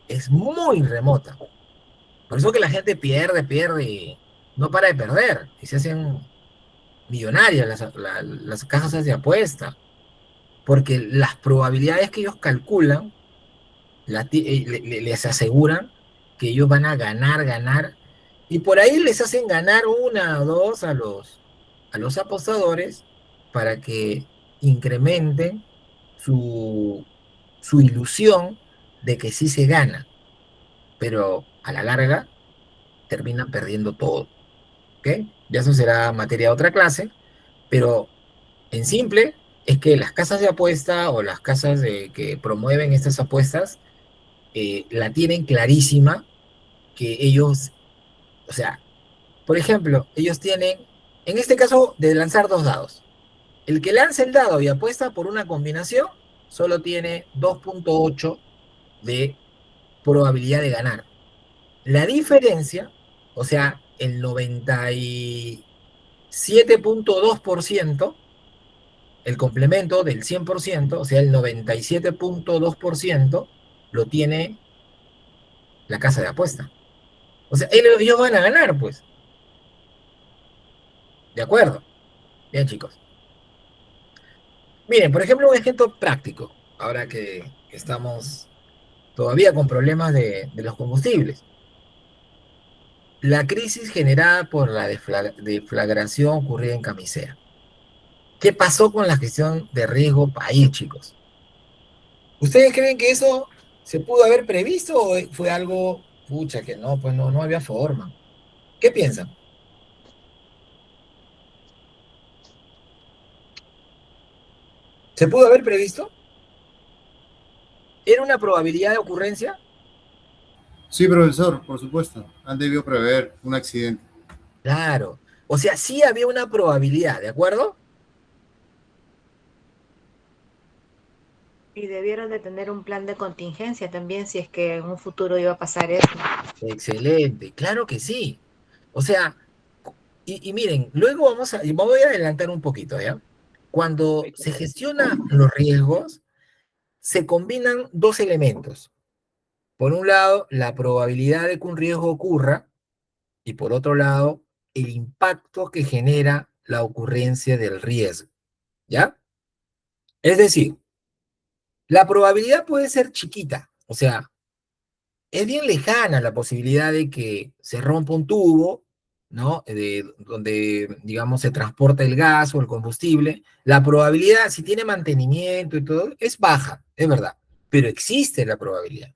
A: es muy remota. Por eso que la gente pierde, y no para de perder. Y se hacen millonarias las casas de apuesta. Porque las probabilidades que ellos calculan les aseguran que ellos van a ganar, y por ahí les hacen ganar una o dos a los apostadores para que incrementen su ilusión de que sí se gana, pero a la larga terminan perdiendo todo, ¿ok? Ya eso será materia de otra clase, pero en simple es que las casas de apuesta o las casas que promueven estas apuestas la tienen clarísima que ellos, o sea, por ejemplo, ellos tienen, en este caso, de lanzar 2 dados. El que lanza el dado y apuesta por una combinación solo tiene 2.8 de probabilidad de ganar. La diferencia, o sea, el 97.2%, el complemento del 100%, o sea, el 97.2% lo tiene la casa de apuesta. O sea, ellos van a ganar, pues. ¿De acuerdo? Bien, chicos. Miren, por ejemplo, un ejemplo práctico, ahora que estamos todavía con problemas de los combustibles. La crisis generada por la deflagración ocurrida en Camisea. ¿Qué pasó con la gestión de riesgo país, chicos? ¿Ustedes creen que eso se pudo haber previsto o fue algo, pucha, que no, pues no había forma? ¿Qué piensan? ¿Se pudo haber previsto? ¿Era una probabilidad de ocurrencia?
E: Sí, profesor, por supuesto. Han debido prever un accidente.
A: Claro. O sea, sí había una probabilidad, ¿de acuerdo?
B: Y debieron de tener un plan de contingencia también si es que en un futuro iba a pasar eso.
A: Excelente, claro que sí. O sea, y miren, luego y me voy a adelantar un poquito, ¿ya? Cuando se gestionan los riesgos, se combinan 2 elementos. Por un lado, la probabilidad de que un riesgo ocurra, y por otro lado, el impacto que genera la ocurrencia del riesgo, ¿ya? Es decir, la probabilidad puede ser chiquita, o sea, es bien lejana la posibilidad de que se rompa un tubo, ¿no? Donde, digamos, se transporta el gas o el combustible. La probabilidad, si tiene mantenimiento y todo, es baja, es verdad, pero existe la probabilidad,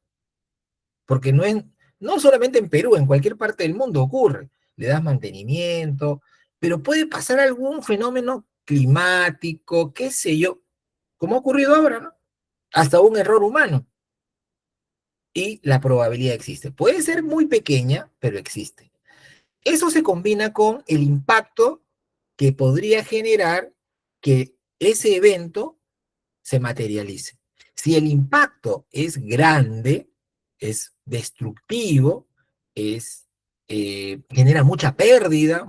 A: porque no solamente en Perú, en cualquier parte del mundo ocurre. Le das mantenimiento, pero puede pasar algún fenómeno climático, qué sé yo, como ha ocurrido ahora, ¿no? Hasta un error humano. Y la probabilidad existe. Puede ser muy pequeña, pero existe. Eso se combina con el impacto que podría generar que ese evento se materialice. Si el impacto es grande, es destructivo, genera mucha pérdida,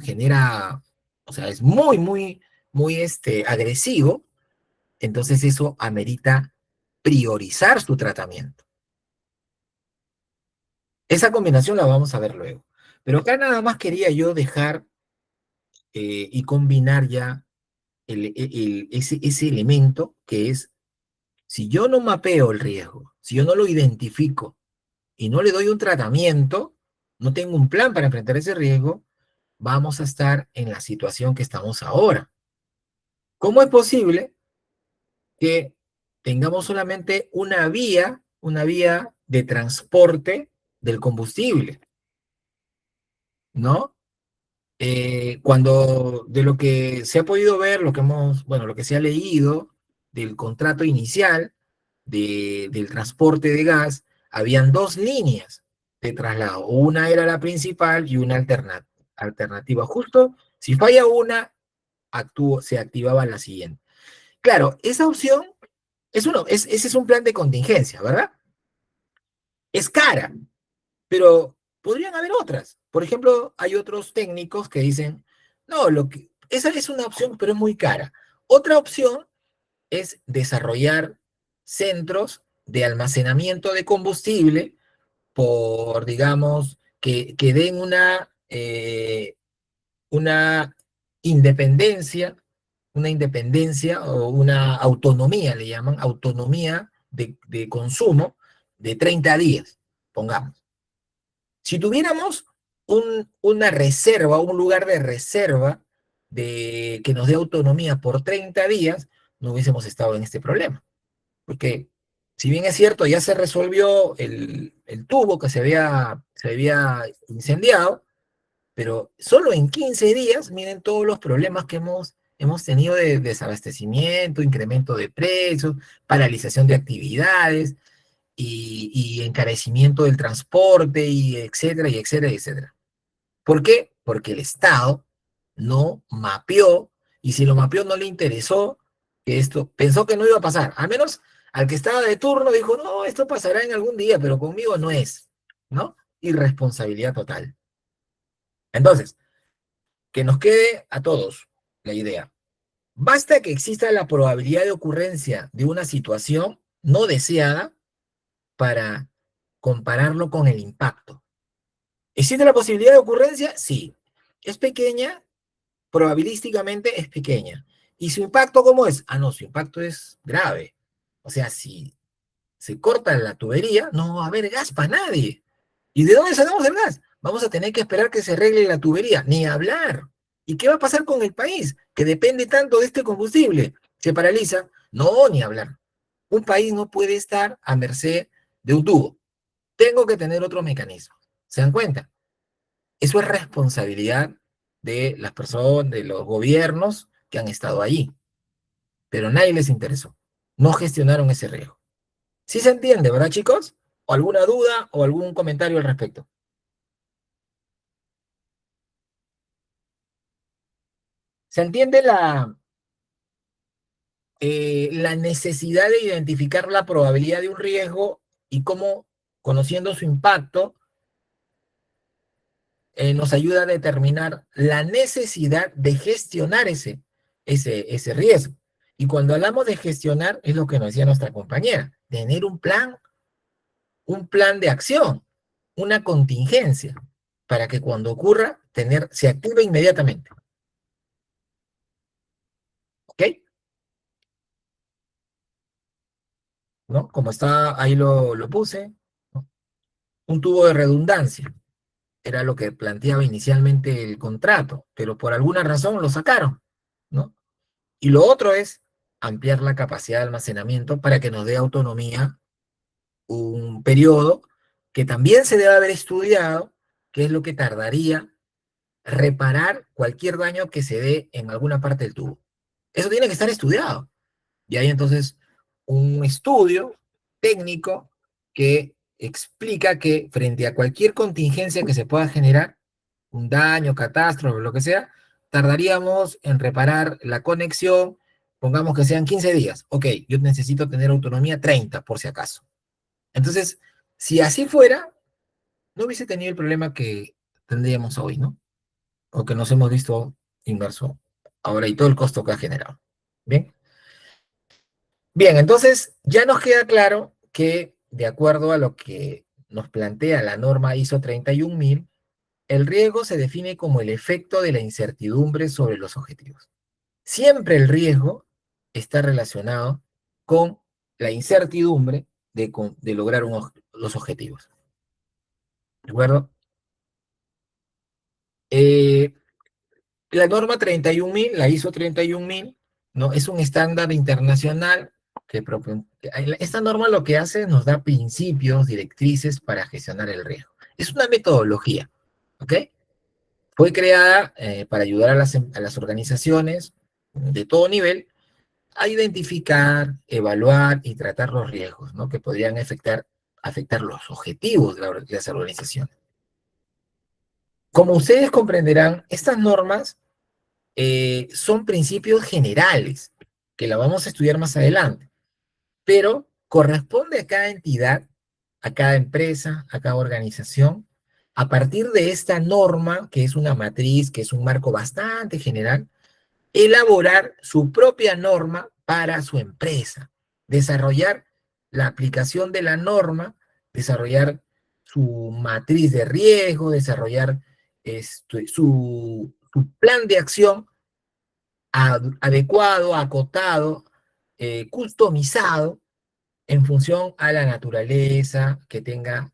A: genera, o sea, es muy, muy, muy agresivo. Entonces eso amerita priorizar su tratamiento. Esa combinación la vamos a ver luego. Pero acá nada más quería yo dejar y combinar ya ese elemento que es, si yo no mapeo el riesgo, si yo no lo identifico y no le doy un tratamiento, no tengo un plan para enfrentar ese riesgo, vamos a estar en la situación que estamos ahora. ¿Cómo es posible que tengamos solamente una vía de transporte del combustible? ¿No? Cuando de lo que se ha podido ver, lo que se ha leído del contrato inicial del transporte de gas, habían dos líneas de traslado. Una era la principal y una alternativa. Justo si falla una, se activaba la siguiente. Claro, esa opción ese es un plan de contingencia, ¿verdad? Es cara, pero podrían haber otras. Por ejemplo, hay otros técnicos que dicen, no, esa es una opción, pero es muy cara. Otra opción es desarrollar centros de almacenamiento de combustible digamos, que den una independencia, o una autonomía, le llaman, autonomía de consumo de 30 días, pongamos. Si tuviéramos una reserva, un lugar de reserva que nos dé autonomía por 30 días, no hubiésemos estado en este problema. Porque, si bien es cierto, ya se resolvió el tubo que se había incendiado, pero solo en 15 días, miren todos los problemas que hemos tenido de desabastecimiento, incremento de precios, paralización de actividades y encarecimiento del transporte, y etcétera, y etcétera, y etcétera. ¿Por qué? Porque el Estado no mapeó, y si lo mapeó no le interesó que esto, pensó que no iba a pasar. Al menos al que estaba de turno dijo, no, esto pasará en algún día, pero conmigo no es, ¿no? Irresponsabilidad total. Entonces, que nos quede a todos la idea. Basta que exista la probabilidad de ocurrencia de una situación no deseada para compararlo con el impacto. ¿Existe la posibilidad de ocurrencia? Sí. ¿Es pequeña? Probabilísticamente es pequeña. ¿Y su impacto cómo es? Ah, no, su impacto es grave. O sea, si se corta la tubería, no va a haber gas para nadie. ¿Y de dónde sacamos el gas? Vamos a tener que esperar que se arregle la tubería, ni hablar. ¿Y qué va a pasar con el país, que depende tanto de este combustible? ¿Se paraliza? No, ni hablar. Un país no puede estar a merced de un tubo. Tengo que tener otro mecanismo. ¿Se dan cuenta? Eso es responsabilidad de las personas, de los gobiernos que han estado allí. Pero a nadie les interesó. No gestionaron ese riesgo. ¿Sí se entiende, verdad, chicos? ¿O alguna duda o algún comentario al respecto? ¿Se entiende la necesidad de identificar la probabilidad de un riesgo y cómo, conociendo su impacto, nos ayuda a determinar la necesidad de gestionar ese riesgo? Y cuando hablamos de gestionar, es lo que nos decía nuestra compañera, tener un plan de acción, una contingencia, para que cuando ocurra, se active inmediatamente. ¿Ok? ¿No? Como está, ahí lo puse, ¿no? Un tubo de redundancia, era lo que planteaba inicialmente el contrato, pero por alguna razón lo sacaron, ¿no? Y lo otro es ampliar la capacidad de almacenamiento para que nos dé autonomía un periodo que también se debe haber estudiado, que es lo que tardaría reparar cualquier daño que se dé en alguna parte del tubo. Eso tiene que estar estudiado. Y hay entonces un estudio técnico que explica que frente a cualquier contingencia que se pueda generar, un daño, catástrofe, lo que sea, tardaríamos en reparar la conexión, pongamos que sean 15 días. Ok, yo necesito tener autonomía 30 por si acaso. Entonces, si así fuera, no hubiese tenido el problema que tendríamos hoy, ¿no? O que nos hemos visto inmerso ahora y todo el costo que ha generado. Bien. Bien, entonces ya nos queda claro que de acuerdo a lo que nos plantea la norma ISO 31000, el riesgo se define como el efecto de la incertidumbre sobre los objetivos. Siempre el riesgo está relacionado con la incertidumbre de lograr los objetivos. ¿De acuerdo? La norma 31000, la ISO 31000, ¿no? Es un estándar internacional que esta norma lo que hace nos da principios, directrices para gestionar el riesgo. Es una metodología, ¿ok? Fue creada para ayudar a las organizaciones de todo nivel a identificar, evaluar y tratar los riesgos, ¿no? Que podrían afectar los objetivos de las organizaciones. Como ustedes comprenderán, estas normas son principios generales, que la vamos a estudiar más adelante, pero corresponde a cada entidad, a cada empresa, a cada organización, a partir de esta norma, que es una matriz, que es un marco bastante general, elaborar su propia norma para su empresa, desarrollar la aplicación de la norma, desarrollar su matriz de riesgo, desarrollar su plan de acción adecuado, acotado, customizado en función a la naturaleza que tenga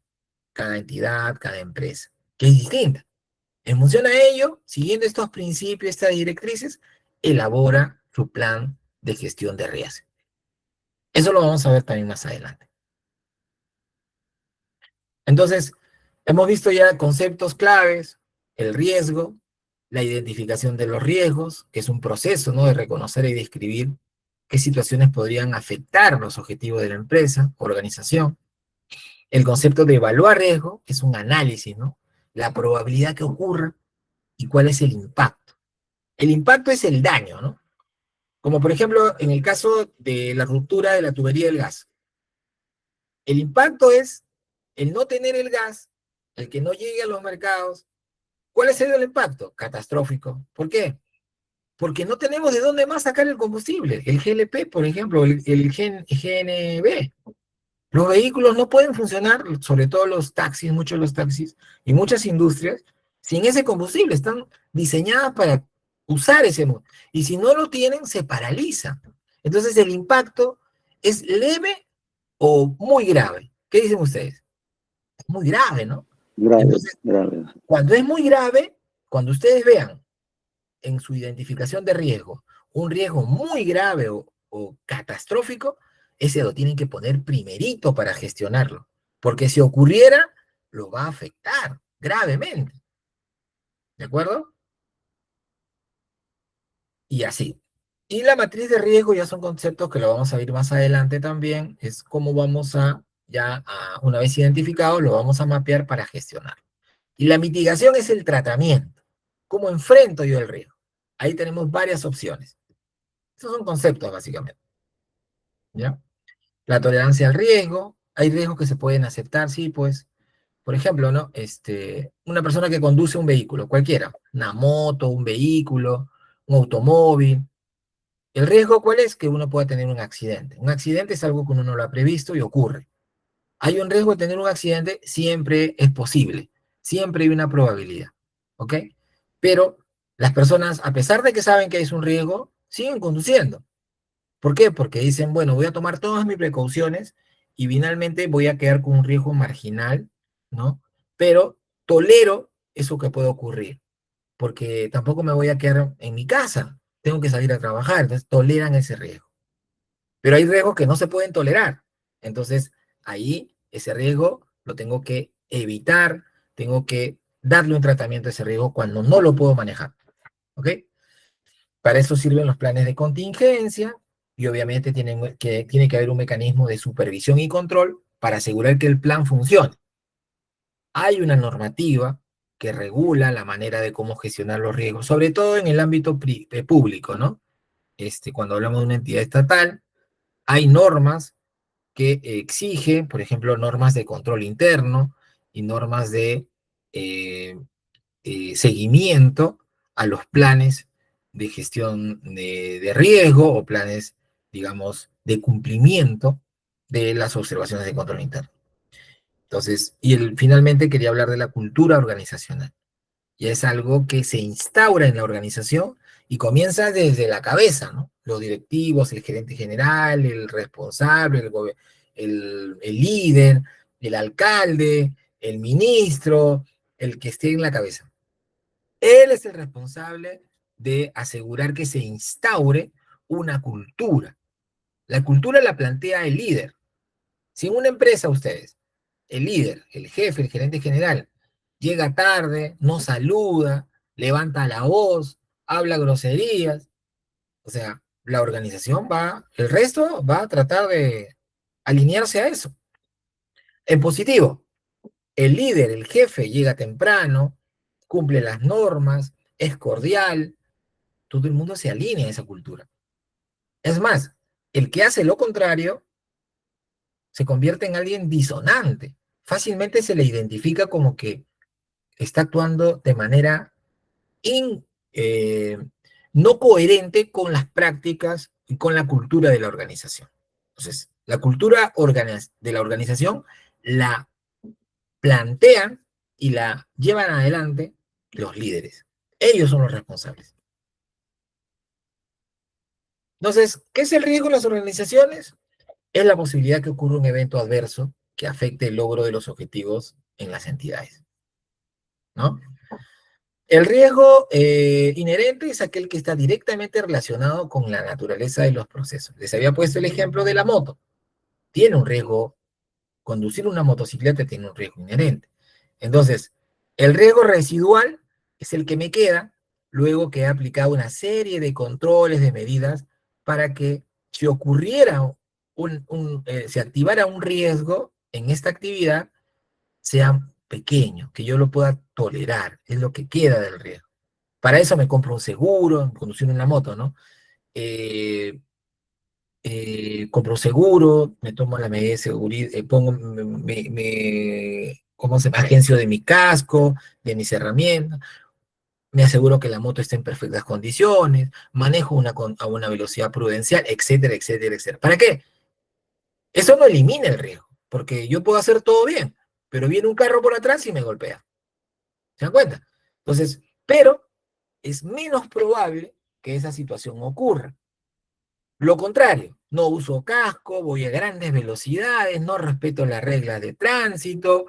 A: cada entidad, cada empresa, que es distinta. En función a ello, siguiendo estos principios, estas directrices, elabora su plan de gestión de riesgo. Eso lo vamos a ver también más adelante. Entonces, hemos visto ya conceptos claves, el riesgo, la identificación de los riesgos, que es un proceso, ¿no?, de reconocer y describir qué situaciones podrían afectar los objetivos de la empresa, organización. El concepto de evaluar riesgo es un análisis, ¿no? La probabilidad que ocurra y cuál es el impacto. El impacto es el daño, ¿no? Como por ejemplo, en el caso de la ruptura de la tubería del gas. El impacto es el no tener el gas, el que no llegue a los mercados. ¿Cuál es el impacto? Catastrófico. ¿Por qué? Porque no tenemos de dónde más sacar el combustible. El GLP, por ejemplo, el GNB. Los vehículos no pueden funcionar, sobre todo los taxis, muchos de los taxis y muchas industrias, sin ese combustible. Están diseñadas para usar ese. Y si no lo tienen, se paraliza. Entonces el impacto es leve o muy grave. ¿Qué dicen ustedes? Es muy grave, ¿no?
C: Grave,
A: Entonces,
C: grave.
A: cuando es muy grave, cuando ustedes vean en su identificación de riesgo un riesgo muy grave o catastrófico, ese lo tienen que poner primerito para gestionarlo, porque si ocurriera, lo va a afectar gravemente. ¿De acuerdo? Y así. Y la matriz de riesgo ya son conceptos que lo vamos a ver más adelante también, es cómo vamos una vez identificado, lo vamos a mapear para gestionar. Y la mitigación es el tratamiento. ¿Cómo enfrento yo el riesgo? Ahí tenemos varias opciones. Estos son conceptos, básicamente. ¿Ya? La tolerancia al riesgo. Hay riesgos que se pueden aceptar, sí, pues. Por ejemplo, ¿no? Una persona que conduce un vehículo, cualquiera. Una moto, un vehículo, un automóvil. ¿El riesgo cuál es? Que uno pueda tener un accidente. Un accidente es algo que uno no lo ha previsto y ocurre. ¿Hay un riesgo de tener un accidente? Siempre es posible. Siempre hay una probabilidad. ¿Ok? Pero las personas, a pesar de que saben que es un riesgo, siguen conduciendo. ¿Por qué? Porque dicen, bueno, voy a tomar todas mis precauciones y finalmente voy a quedar con un riesgo marginal, ¿no? Pero tolero eso que puede ocurrir, porque tampoco me voy a quedar en mi casa, tengo que salir a trabajar, entonces toleran ese riesgo. Pero hay riesgos que no se pueden tolerar, entonces ahí ese riesgo lo tengo que evitar, tengo que darle un tratamiento a ese riesgo cuando no lo puedo manejar, ¿ok? Para eso sirven los planes de contingencia y obviamente tiene que haber un mecanismo de supervisión y control para asegurar que el plan funcione. Hay una normativa que regula la manera de cómo gestionar los riesgos, sobre todo en el ámbito público, ¿no? Cuando hablamos de una entidad estatal, hay normas que exigen, por ejemplo, normas de control interno, y normas de seguimiento a los planes de gestión de riesgo o planes, digamos, de cumplimiento de las observaciones de control interno. Entonces, finalmente quería hablar de la cultura organizacional. Y es algo que se instaura en la organización y comienza desde la cabeza, ¿no? Los directivos, el gerente general, el responsable, el líder, el alcalde, el ministro, el que esté en la cabeza. Él es el responsable de asegurar que se instaure una cultura. La cultura la plantea el líder. Si en una empresa ustedes, el líder, el jefe, el gerente general, llega tarde, no saluda, levanta la voz, habla groserías, o sea, la organización el resto va a tratar de alinearse a eso. En positivo, el líder, el jefe, llega temprano, cumple las normas, es cordial, todo el mundo se alinea a esa cultura. Es más, el que hace lo contrario se convierte en alguien disonante. Fácilmente se le identifica como que está actuando de manera no coherente con las prácticas y con la cultura de la organización. Entonces, la cultura de la organización la plantean y la llevan adelante los líderes. Ellos son los responsables. Entonces, ¿qué es el riesgo en las organizaciones? Es la posibilidad que ocurra un evento adverso que afecte el logro de los objetivos en las entidades, ¿no? El riesgo inherente es aquel que está directamente relacionado con la naturaleza de los procesos. Les había puesto el ejemplo de la moto. Tiene un riesgo, conducir una motocicleta tiene un riesgo inherente. Entonces, el riesgo residual es el que me queda luego que he aplicado una serie de controles, de medidas, para que si ocurriera se activara un riesgo en esta actividad, sea pequeño, que yo lo pueda tolerar, es lo que queda del riesgo. Para eso me compro un seguro, conducir una moto, ¿no? Compro un seguro, me tomo la medida de seguridad, pongo, ¿cómo se llama? Agencio de mi casco, de mis herramientas, me aseguro que la moto esté en perfectas condiciones, manejo a una velocidad prudencial, etcétera, etcétera, etcétera. ¿Para qué? Eso no elimina el riesgo, porque yo puedo hacer todo bien, pero viene un carro por atrás y me golpea. ¿Se dan cuenta? Entonces, pero es menos probable que esa situación ocurra. Lo contrario, no uso casco, voy a grandes velocidades, no respeto las reglas de tránsito,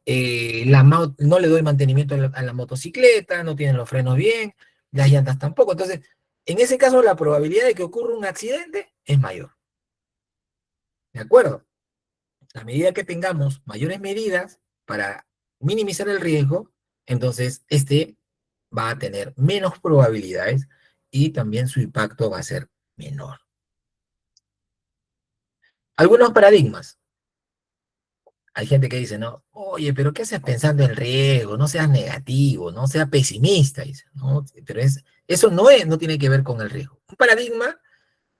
A: no le doy mantenimiento a la motocicleta, no tienen los frenos bien, las llantas tampoco. Entonces, en ese caso, la probabilidad de que ocurra un accidente es mayor. ¿De acuerdo? A medida que tengamos mayores medidas para minimizar el riesgo, entonces va a tener menos probabilidades y también su impacto va a ser menor. Algunos paradigmas. Hay gente que dice, no, oye, pero ¿qué haces pensando en riesgo? No seas negativo, no seas pesimista, dice, ¿no? Pero eso no tiene que ver con el riesgo. Un paradigma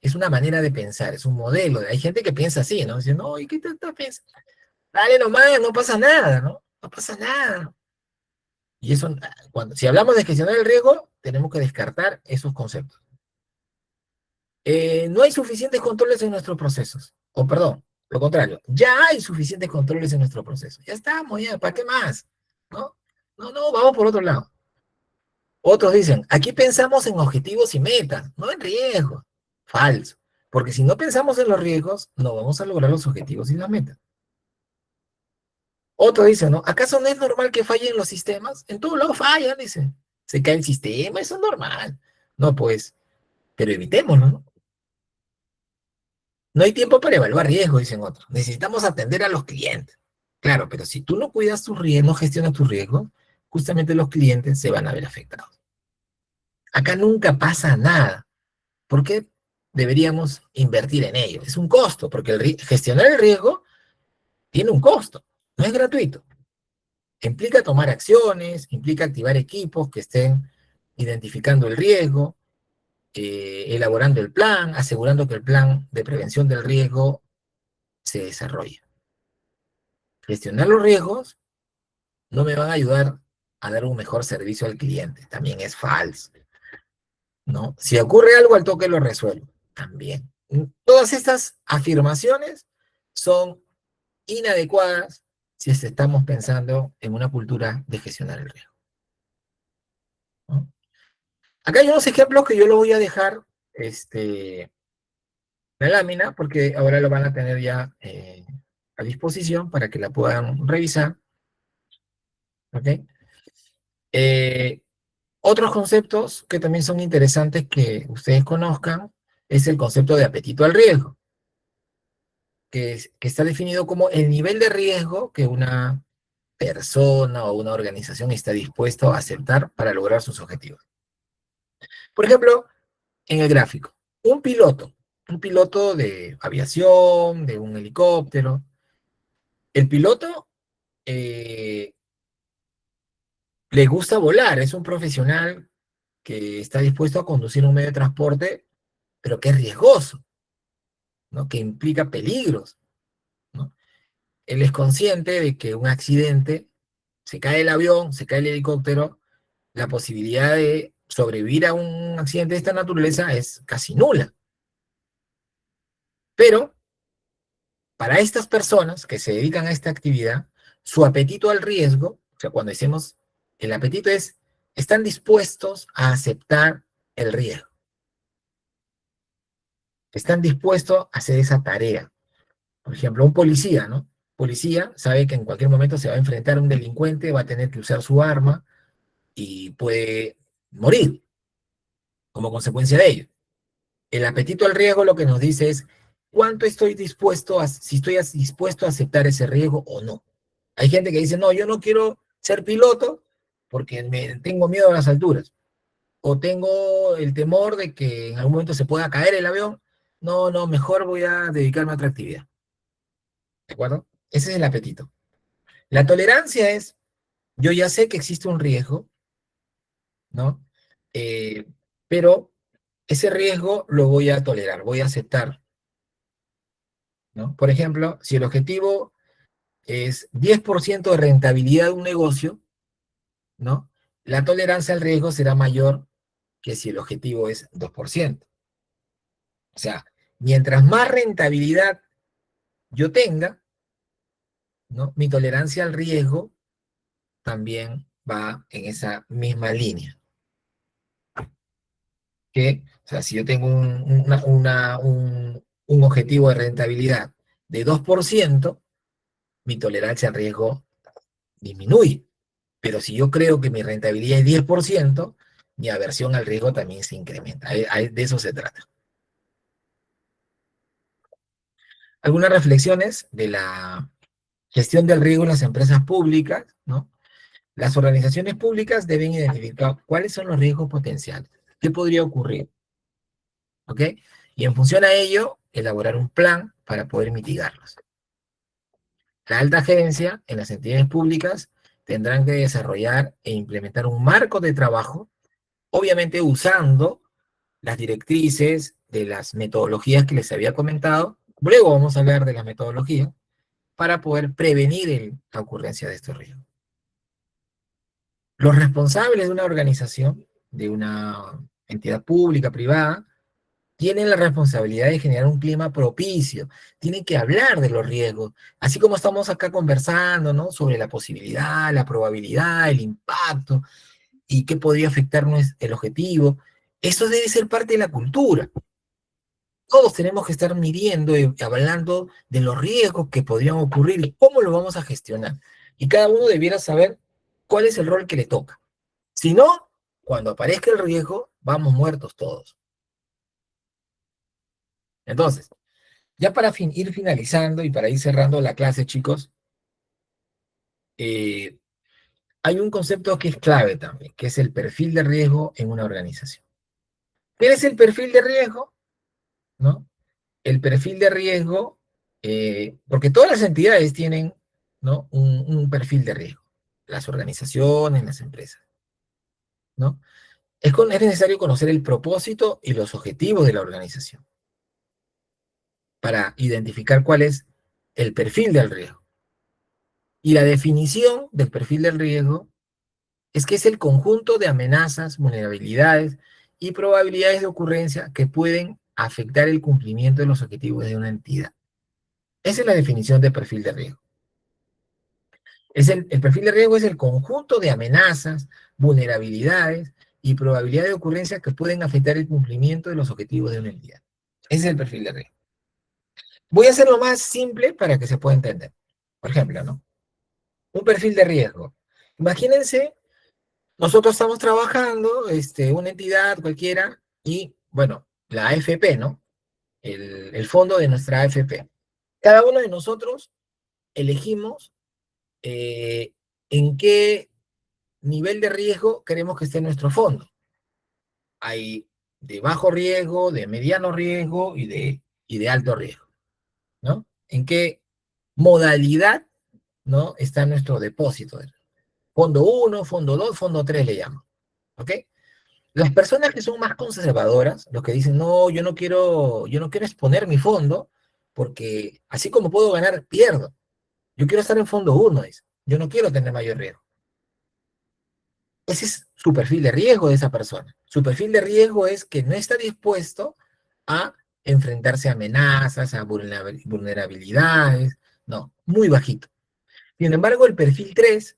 A: es una manera de pensar, es un modelo. Hay gente que piensa así, ¿no? Dice, no, ¿y qué te estás pensando? Dale nomás, no pasa nada, ¿no? No pasa nada. Y eso, si hablamos de gestionar el riesgo, tenemos que descartar esos conceptos. No hay suficientes controles en nuestros procesos. O perdón, lo contrario, ya hay suficientes controles en nuestro proceso. Ya estamos, ya, ¿para qué más? ¿No? No, vamos por otro lado. Otros dicen, aquí pensamos en objetivos y metas, no en riesgos. Falso. Porque si no pensamos en los riesgos, no vamos a lograr los objetivos y las metas. Otro dice, ¿no? ¿Acaso no es normal que fallen los sistemas? En todo lado fallan, dice. Se cae el sistema, eso es normal. No, pues, pero evitémoslo, ¿no? No hay tiempo para evaluar riesgos, dicen otros. Necesitamos atender a los clientes. Claro, pero si tú no cuidas tus riesgos, no gestionas tus riesgos, justamente los clientes se van a ver afectados. Acá nunca pasa nada. ¿Por qué deberíamos invertir en ello? Es un costo, porque gestionar el riesgo tiene un costo, no es gratuito. Implica tomar acciones, implica activar equipos que estén identificando el riesgo, elaborando el plan, asegurando que el plan de prevención del riesgo se desarrolle. Gestionar los riesgos no me van a ayudar a dar un mejor servicio al cliente. También es falso, ¿no? Si ocurre algo, al toque lo resuelvo. También. Todas estas afirmaciones son inadecuadas si estamos pensando en una cultura de gestionar el riesgo, ¿no? Acá hay unos ejemplos que yo lo voy a dejar la lámina, porque ahora lo van a tener ya a disposición para que la puedan revisar. ¿Ok? Otros conceptos que también son interesantes que ustedes conozcan es el concepto de apetito al riesgo, que está definido como el nivel de riesgo que una persona o una organización está dispuesto a aceptar para lograr sus objetivos. Por ejemplo, en el gráfico, un piloto de aviación, de un helicóptero. El piloto le gusta volar, es un profesional que está dispuesto a conducir un medio de transporte, pero que es riesgoso, ¿no? Que implica peligros, ¿no? Él es consciente de que un accidente, se cae el avión, se cae el helicóptero, la posibilidad de sobrevivir a un accidente de esta naturaleza es casi nula. Pero para estas personas que se dedican a esta actividad, su apetito al riesgo, o sea, cuando decimos el apetito es, están dispuestos a aceptar el riesgo. Están dispuestos a hacer esa tarea. Por ejemplo, un policía, ¿no? Policía sabe que en cualquier momento se va a enfrentar a un delincuente, va a tener que usar su arma y puede morir como consecuencia de ello. El apetito al riesgo lo que nos dice es cuánto estoy dispuesto a, si estoy dispuesto a aceptar ese riesgo o no. Hay gente que dice, no, yo no quiero ser piloto porque tengo miedo a las alturas. O tengo el temor de que en algún momento se pueda caer el avión. No, no, mejor voy a dedicarme a otra actividad. ¿De acuerdo? Ese es el apetito. La tolerancia es, yo ya sé que existe un riesgo, ¿no? Pero ese riesgo lo voy a tolerar, voy a aceptar, ¿no? Por ejemplo, si el objetivo es 10% de rentabilidad de un negocio, ¿no? La tolerancia al riesgo será mayor que si el objetivo es 2%. O sea, mientras más rentabilidad yo tenga, ¿no? Mi tolerancia al riesgo también va en esa misma línea. Que, o sea, si yo tengo un objetivo de rentabilidad de 2%, mi tolerancia al riesgo disminuye. Pero si yo creo que mi rentabilidad es 10%, mi aversión al riesgo también se incrementa. De eso se trata. Algunas reflexiones de la gestión del riesgo en las empresas públicas, ¿no? Las organizaciones públicas deben identificar cuáles son los riesgos potenciales, qué podría ocurrir, ¿ok? Y en función a ello, elaborar un plan para poder mitigarlos. La alta gerencia en las entidades públicas tendrán que desarrollar e implementar un marco de trabajo, obviamente usando las directrices de las metodologías que les había comentado. Luego vamos a hablar de las metodologías para poder prevenir la ocurrencia de estos riesgos. Los responsables de una organización, de una entidad pública, privada, tienen la responsabilidad de generar un clima propicio, tienen que hablar de los riesgos, así como estamos acá conversando, ¿no? Sobre la posibilidad, la probabilidad, el impacto y qué podría afectarnos el objetivo. Eso debe ser parte de la cultura. Todos tenemos que estar midiendo y hablando de los riesgos que podrían ocurrir y cómo lo vamos a gestionar. Y cada uno debiera saber cuál es el rol que le toca. Si no, cuando aparezca el riesgo, vamos muertos todos. Entonces, ya para ir finalizando y para ir cerrando la clase, chicos, hay un concepto que es clave también, que es el perfil de riesgo en una organización. ¿Qué es el perfil de riesgo? ¿No? El perfil de riesgo, porque todas las entidades tienen, ¿no? un perfil de riesgo, las organizaciones, las empresas, ¿no? Es necesario conocer el propósito y los objetivos de la organización para identificar cuál es el perfil del riesgo. Y la definición del perfil del riesgo es que es el conjunto de amenazas, vulnerabilidades y probabilidades de ocurrencia que pueden afectar el cumplimiento de los objetivos de una entidad. Esa es la definición de perfil de riesgo. El perfil de riesgo es el conjunto de amenazas, vulnerabilidades y probabilidades de ocurrencia que pueden afectar el cumplimiento de los objetivos de una entidad. Ese es el perfil de riesgo. Voy a hacerlo más simple para que se pueda entender. Por ejemplo, ¿no? Un perfil de riesgo. Imagínense, nosotros estamos trabajando, una entidad cualquiera, y, bueno, la AFP, ¿no? El fondo de nuestra AFP. Cada uno de nosotros elegimos en qué nivel de riesgo queremos que esté nuestro fondo. Hay de bajo riesgo, de mediano riesgo y de alto riesgo, ¿no? ¿En qué modalidad, ¿no?, está nuestro depósito? Fondo 1, fondo 2, fondo 3 le llamo, ¿ok? Las personas que son más conservadoras, los que dicen, no, yo no quiero exponer mi fondo, porque así como puedo ganar, pierdo. Yo quiero estar en fondo 1, dice. Yo no quiero tener mayor riesgo. Ese es su perfil de riesgo de esa persona. Su perfil de riesgo es que no está dispuesto a enfrentarse a amenazas, a vulnerabilidades. No, muy bajito. Sin embargo, el perfil 3,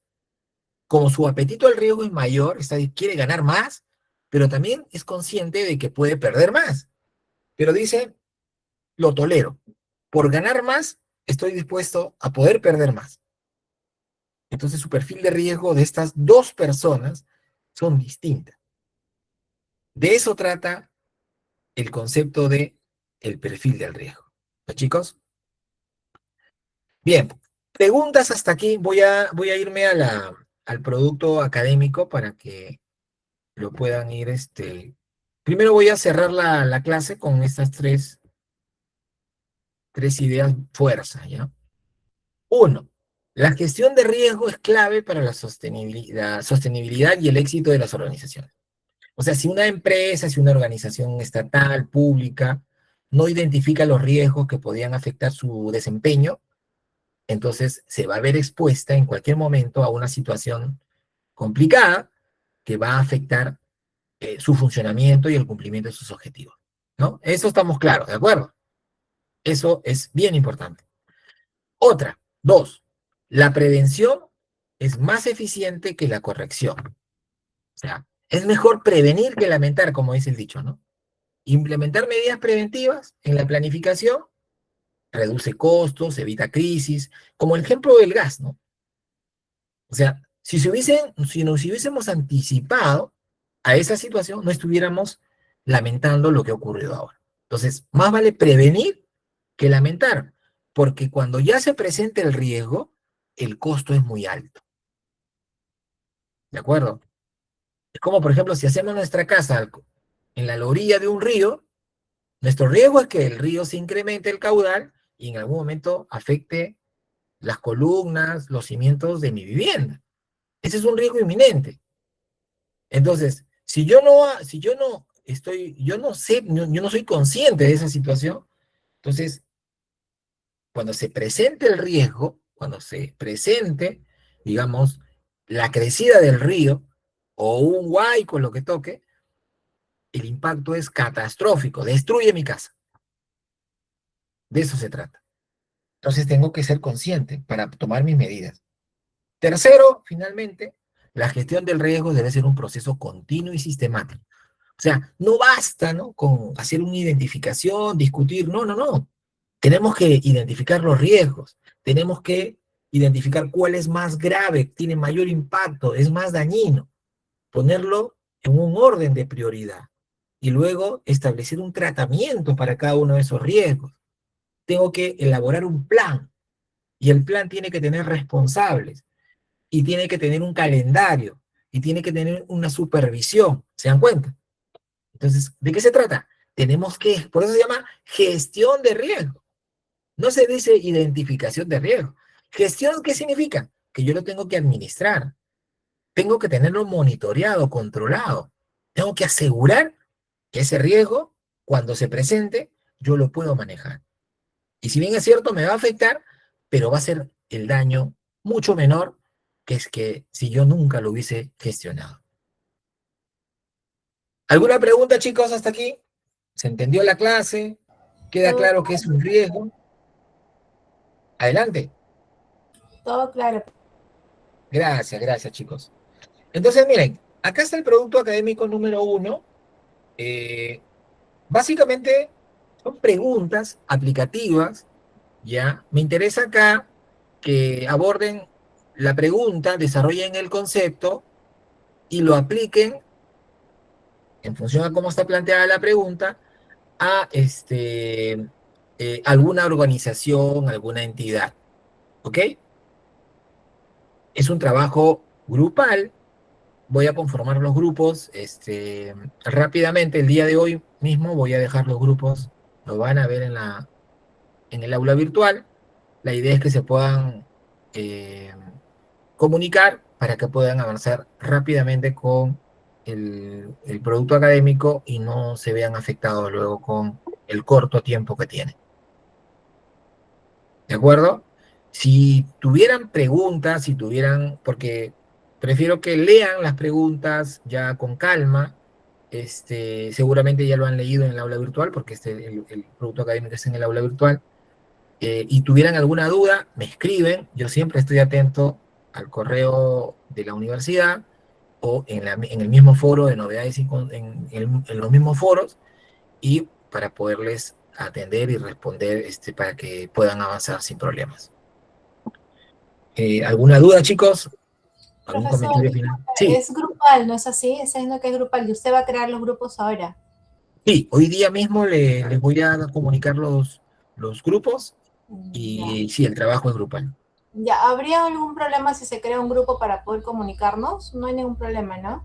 A: como su apetito al riesgo es mayor, quiere ganar más, pero también es consciente de que puede perder más. Pero dice, lo tolero. Por ganar más, estoy dispuesto a poder perder más. Entonces, su perfil de riesgo de estas dos personas son distintas. De eso trata el concepto de el perfil del riesgo. ¿No, chicos? Bien, preguntas hasta aquí. Voy a irme al producto académico para que lo puedan ir. Primero voy a cerrar la clase con estas tres ideas fuerza, ¿ya? Uno, la gestión de riesgo es clave para la sostenibilidad y el éxito de las organizaciones. O sea, si una empresa, si una organización estatal, pública, no identifica los riesgos que podrían afectar su desempeño, entonces se va a ver expuesta en cualquier momento a una situación complicada que va a afectar su funcionamiento y el cumplimiento de sus objetivos, ¿no? Eso estamos claros, ¿de acuerdo? Eso es bien importante. Otra, dos, la prevención es más eficiente que la corrección. O sea, es mejor prevenir que lamentar, como dice el dicho, ¿no? Implementar medidas preventivas en la planificación reduce costos, evita crisis, como el ejemplo del gas, ¿no? O sea, si nos hubiésemos anticipado a esa situación, no estuviéramos lamentando lo que ha ocurrido ahora. Entonces, más vale prevenir que lamentar, porque cuando ya se presenta el riesgo, el costo es muy alto. ¿De acuerdo? Es como, por ejemplo, si hacemos nuestra casa en la orilla de un río, nuestro riesgo es que el río se incremente el caudal y en algún momento afecte las columnas, los cimientos de mi vivienda. Ese es un riesgo inminente. Entonces, si yo no soy consciente de esa situación, entonces, cuando se presente el riesgo, cuando se presente, digamos, la crecida del río, o un huaico, lo que toque, el impacto es catastrófico, destruye mi casa. De eso se trata. Entonces tengo que ser consciente para tomar mis medidas. Tercero, finalmente, la gestión del riesgo debe ser un proceso continuo y sistemático. O sea, no basta, ¿no?, con hacer una identificación, discutir, no. Tenemos que identificar los riesgos, tenemos que identificar cuál es más grave, tiene mayor impacto, es más dañino, ponerlo en un orden de prioridad y luego establecer un tratamiento para cada uno de esos riesgos. Tengo que elaborar un plan y el plan tiene que tener responsables y tiene que tener un calendario y tiene que tener una supervisión. ¿Se dan cuenta? Entonces, ¿de qué se trata? Por eso se llama gestión de riesgo. No se dice identificación de riesgo. Gestión, ¿qué significa? Que yo lo tengo que administrar. Tengo que tenerlo monitoreado, controlado. Tengo que asegurar que ese riesgo, cuando se presente, yo lo puedo manejar. Y si bien es cierto, me va a afectar, pero va a ser el daño mucho menor que es que si yo nunca lo hubiese gestionado. ¿Alguna pregunta, chicos, hasta aquí? ¿Se entendió la clase? ¿Queda
B: Todo,
A: claro que es un riesgo? Adelante.
B: todo claro.
A: Gracias, gracias, chicos. Entonces, miren, acá está el producto académico número 1. Básicamente son preguntas aplicativas, ¿ya? Me interesa acá que aborden la pregunta, desarrollen el concepto y lo apliquen en función a cómo está planteada la pregunta a alguna organización, alguna entidad, ¿ok? Es un trabajo grupal. Voy a conformar los grupos rápidamente. El día de hoy mismo voy a dejar los grupos, lo van a ver en el aula virtual. La idea es que se puedan eh, comunicar para que puedan avanzar rápidamente con el producto académico y no se vean afectados luego con el corto tiempo que tienen. ¿De acuerdo? Si tuvieran preguntas, porque prefiero que lean las preguntas ya con calma. Seguramente ya lo han leído en el aula virtual, porque el producto académico está en el aula virtual. Y tuvieran alguna duda, me escriben. Yo siempre estoy atento al correo de la universidad o en el mismo foro de novedades en los mismos foros, y para poderles atender y responder para que puedan avanzar sin problemas. ¿Alguna duda, chicos? ¿Algún
B: Profesor,
A: comentario final? Sí,
B: es grupal, ¿no es así? Es diciendo que es grupal y usted va a crear los grupos ahora.
A: sí, hoy día mismo les voy a comunicar los grupos
B: Ya.
A: y sí, el trabajo es grupal.
B: Ya, ¿habría algún problema si se crea un grupo para poder comunicarnos? No hay ningún problema, ¿no?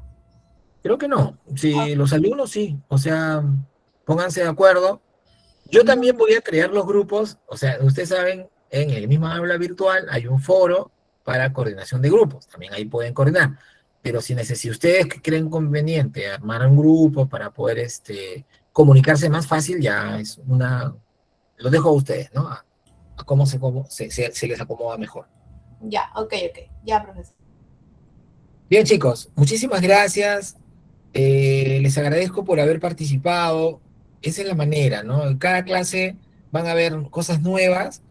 A: Creo que no.
B: Ah,
A: Si los alumnos sí, o sea, pónganse de acuerdo. Yo
B: ujú.
A: también voy a crear los grupos, o sea, ustedes saben, en el mismo aula virtual hay un foro para coordinación de grupos, también ahí pueden coordinar. Pero si ustedes creen conveniente armar un grupo para poder comunicarse más fácil, ya lo dejo a ustedes, ¿no? A cómo se les acomoda mejor.
B: Ya, ok, ok. Ya, profesor.
A: Bien, chicos, muchísimas gracias. Les agradezco por haber participado. Esa es la manera, ¿no? En cada clase van a ver cosas nuevas,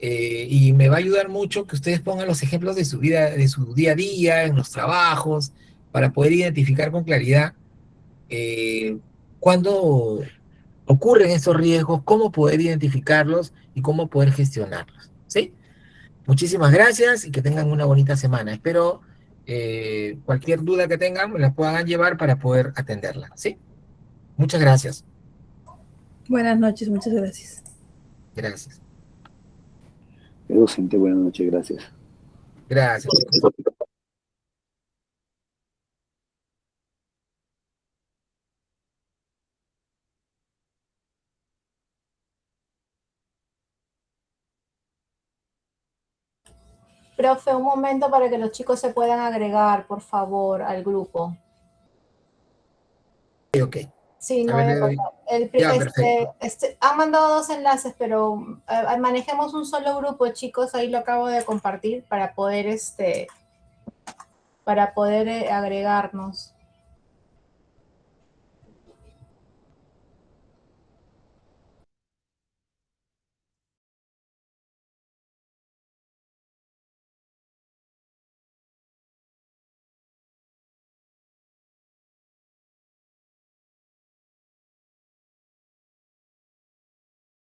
A: y me va a ayudar mucho que ustedes pongan los ejemplos de su vida, de su día a día, en los trabajos, para poder identificar con claridad cuándo ocurren estos riesgos, cómo poder identificarlos y cómo poder gestionarlos. ¿Sí? Muchísimas gracias y que tengan una bonita semana. Espero cualquier duda que tengan me la puedan llevar para poder atenderla. ¿Sí? Muchas gracias.
F: Buenas noches, muchas gracias.
A: Gracias.
G: Docente, buenas noches, gracias.
A: Gracias, chicos.
B: Profe, un momento para que los chicos se puedan agregar, por favor, al grupo.
A: Ok, ok.
B: Sí,
A: A
B: no
A: ver,
B: voy a
A: le doy.
B: cortar.
A: Ya, perfecto.
B: Han mandado dos enlaces, pero manejemos un solo grupo, chicos. Ahí lo acabo de compartir para poder agregarnos.